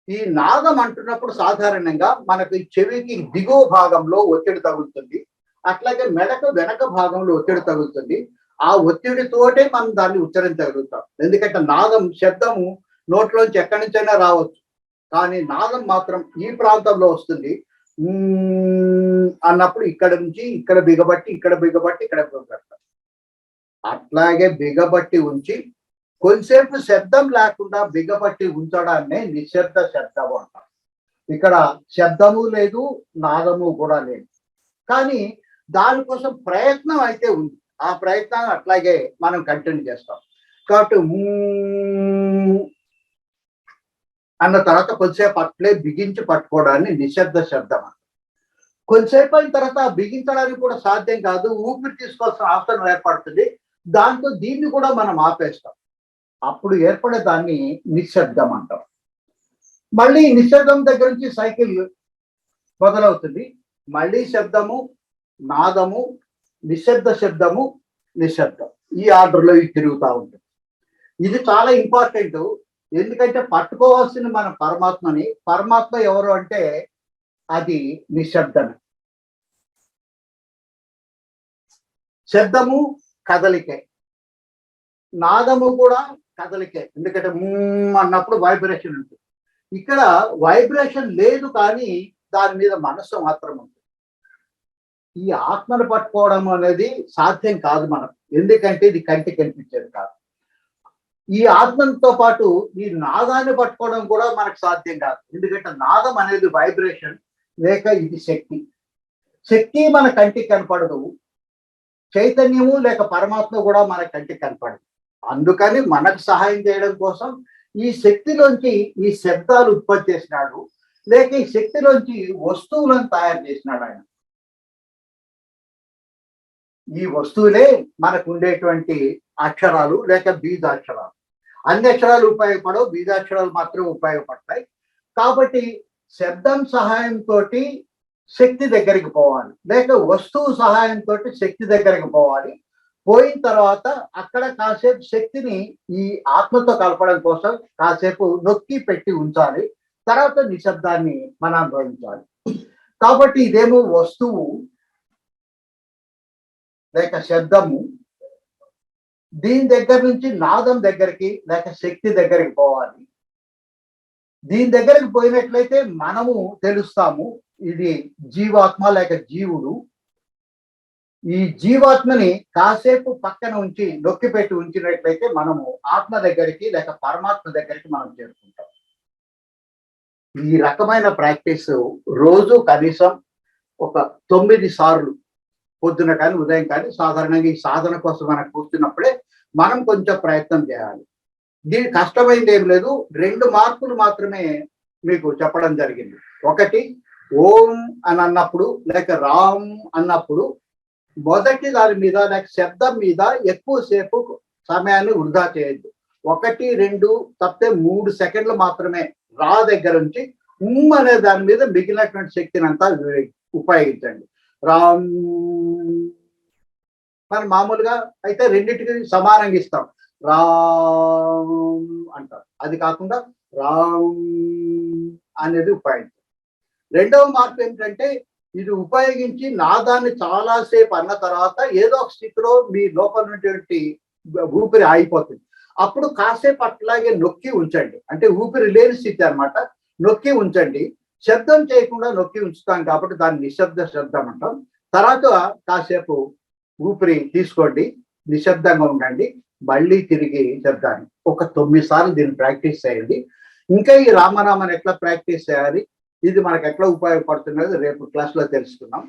ఈ నాదం అంటున్నప్పుడు సాధారణంగా మనకు చెవికి దిగువ భాగంలో ఒత్తిడి తగులుతుంది, అట్లాగే మెడకు వెనక భాగంలో ఒత్తిడి తగులుతుంది. ఆ ఒత్తిడితోటే మనం దాన్ని ఉచ్చరించగలుగుతాం. ఎందుకంటే నాదం, శబ్దము నోట్లోంచి ఎక్కడి నుంచైనా రావచ్చు, కానీ నాదం మాత్రం ఈ ప్రాంతంలో వస్తుంది. అన్నప్పుడు ఇక్కడ నుంచి ఇక్కడ బిగబట్టి, ఇక్కడ బిగబట్టి, ఇక్కడ బిగబడతాం. అట్లాగే బిగబట్టి ఉంచి కొంతసేపు శబ్దం లేకుండా బిగబట్టి ఉంచడాన్నే నిశ్శబ్ద శబ్దము అంటాం. ఇక్కడ శబ్దము లేదు, నాదము కూడా లేదు, కానీ దానికోసం ప్రయత్నం అయితే ఉంది. ఆ ప్రయత్నాన్ని అట్లాగే మనం కంటిన్యూ చేస్తాం. కాబట్టి అన్న తర్వాత కొద్దిసేపు అట్లే బిగించి పట్టుకోవడాన్ని నిశ్శబ్ద శబ్దం అంటాం. కొంతసేపు అయిన తర్వాత బిగించడానికి కూడా సాధ్యం కాదు, ఊపిరి తీసుకోవాల్సిన అవసరం ఏర్పడుతుంది. దాంతో దీన్ని కూడా మనం ఆపేస్తాం. అప్పుడు ఏర్పడే దాన్ని నిశ్శబ్దం అంటాం. మళ్ళీ నిశ్శబ్దం దగ్గర నుంచి సైకిల్ మొదలవుతుంది. మళ్ళీ శబ్దము, నాదము, నిశ్శబ్ద శబ్దము, నిశ్శబ్దం, ఈ ఆర్డర్లో ఇది తిరుగుతూ ఉంటుంది. ఇది చాలా ఇంపార్టెంట్. ఎందుకంటే పట్టుకోవాల్సిన మన పరమాత్మని. పరమాత్మ ఎవరు అంటే అది నిశ్శబ్దమే. శబ్దము కదలికే, నాదము కూడా కదలికే. ఎందుకంటే అన్నప్పుడు వైబ్రేషన్ ఉంటుంది. ఇక్కడ వైబ్రేషన్ లేదు, కానీ దాని మీద మనస్సు మాత్రం ఉంటుంది. ఈ ఆత్మను పట్టుకోవడం అనేది సాధ్యం కాదు మనకు, ఎందుకంటే ఇది కంటికి కనిపించేది కాదు. ఈ ఆత్మతో పాటు ఈ నాదాన్ని పట్టుకోవడం కూడా మనకు సాధ్యం కాదు, ఎందుకంటే నాదం అనేది వైబ్రేషన్, లేక ఇది శక్తి. శక్తి మన కంటికి కనపడదు, చైతన్యము లేక పరమాత్మ కూడా మన కంటికి కనపడదు. అందుకని మనకు సహాయం చేయడం కోసం ఈ శక్తిలోంచి ఈ శబ్దాలు ఉత్పత్తి చేసినాడు. లేక ఈ శక్తిలోంచి వస్తువులను తయారు చేసినాడు ఆయన. ఈ వస్తువులే మనకు ఉండేటువంటి అక్షరాలు లేక బీజాక్షరాలు. అన్ని అక్షరాలు ఉపయోగపడవు, బీజాక్షరాలు మాత్రమే ఉపయోగపడతాయి. కాబట్టి శబ్దం సహాయంతో శక్తి దగ్గరికి పోవాలి, లేక వస్తువు సహాయంతో శక్తి దగ్గరికి పోవాలి. పోయిన తర్వాత అక్కడ కాసేపు శక్తిని ఈ ఆత్మతో కలపడం కోసం కాసేపు నొక్కి పెట్టి ఉంచాలి. తర్వాత నిశ్శబ్దాన్ని మనం అనుభవించాలి. కాబట్టి ఇదేమో వస్తువు లేక శబ్దము, దీని దగ్గర నుంచి నాదం దగ్గరికి లేక శక్తి దగ్గరికి పోవాలి. దీని దగ్గరికి పోయినట్లయితే మనము తెలుస్తాము ఇది జీవాత్మ లేక జీవుడు. ఈ జీవాత్మని కాసేపు పక్కన ఉంచి నొక్కి పెట్టి ఉంచినట్లయితే మనము ఆత్మ దగ్గరికి లేక పరమాత్మ దగ్గరికి మనం చేరుకుంటాం. ఈ రకమైన ప్రాక్టీస్ రోజు కనీసం ఒక 9 సార్లు, పొద్దున కానీ ఉదయం కానీ, సాధారణంగా ఈ సాధన కోసం మనకు కూర్చున్నప్పుడే మనం కొంచెం ప్రయత్నం చేయాలి. దీని కష్టమైంది ఏం లేదు. 2 మార్పులు మాత్రమే మీకు చెప్పడం జరిగింది. ఒకటి, ఓం అని అన్నప్పుడు లేక రామ్ అన్నప్పుడు మొదటి దాని మీద లేక శబ్దం మీద ఎక్కువసేపు సమయాన్ని వృధా చేయొద్దు. 1, 2 తప్పితే 3 సెకండ్లు మాత్రమే రా దగ్గర నుంచి అనే దాని మీద మిగిలినటువంటి శక్తిని అంతా ఉపయోగించండి. రామ్ మరి మామూలుగా అయితే రెండింటికి సమానంగా ఇస్తాం, రామ్ అంటారు. అది కాకుండా రామ్ అనేది ఉపయోగించాం. రెండవ మార్పు ఏంటంటే ఇది ఉపయోగించి నాదాన్ని చాలాసేపు అన్న తర్వాత ఏదో ఒక స్థితిలో మీ లోపల ఉన్నటువంటి ఊపిరి ఆగిపోతుంది. అప్పుడు కాసేపు అట్లాగే నొక్కి ఉంచండి. అంటే ఊపిరి లేని స్థితి అనమాట. నొక్కి ఉంచండి. శబ్దం చేయకుండా నొక్కి ఉంచుతాం కాబట్టి దాన్ని నిశ్శబ్ద శబ్దం అంటాం. తర్వాత కాసేపు ఊపిరి తీసుకోండి, నిశ్శబ్దంగా ఉండండి, మళ్ళీ తిరిగి శబ్దాన్ని ఒక 9 సార్లు దీన్ని ప్రాక్టీస్ చేయండి. ఇంకా ఈ రామనామాన్ని ఎట్లా ప్రాక్టీస్ చేయాలి, ఇది మనకు ఎట్లా ఉపయోగపడుతున్నది రేపు క్లాస్లో తెలుసుకుందాం.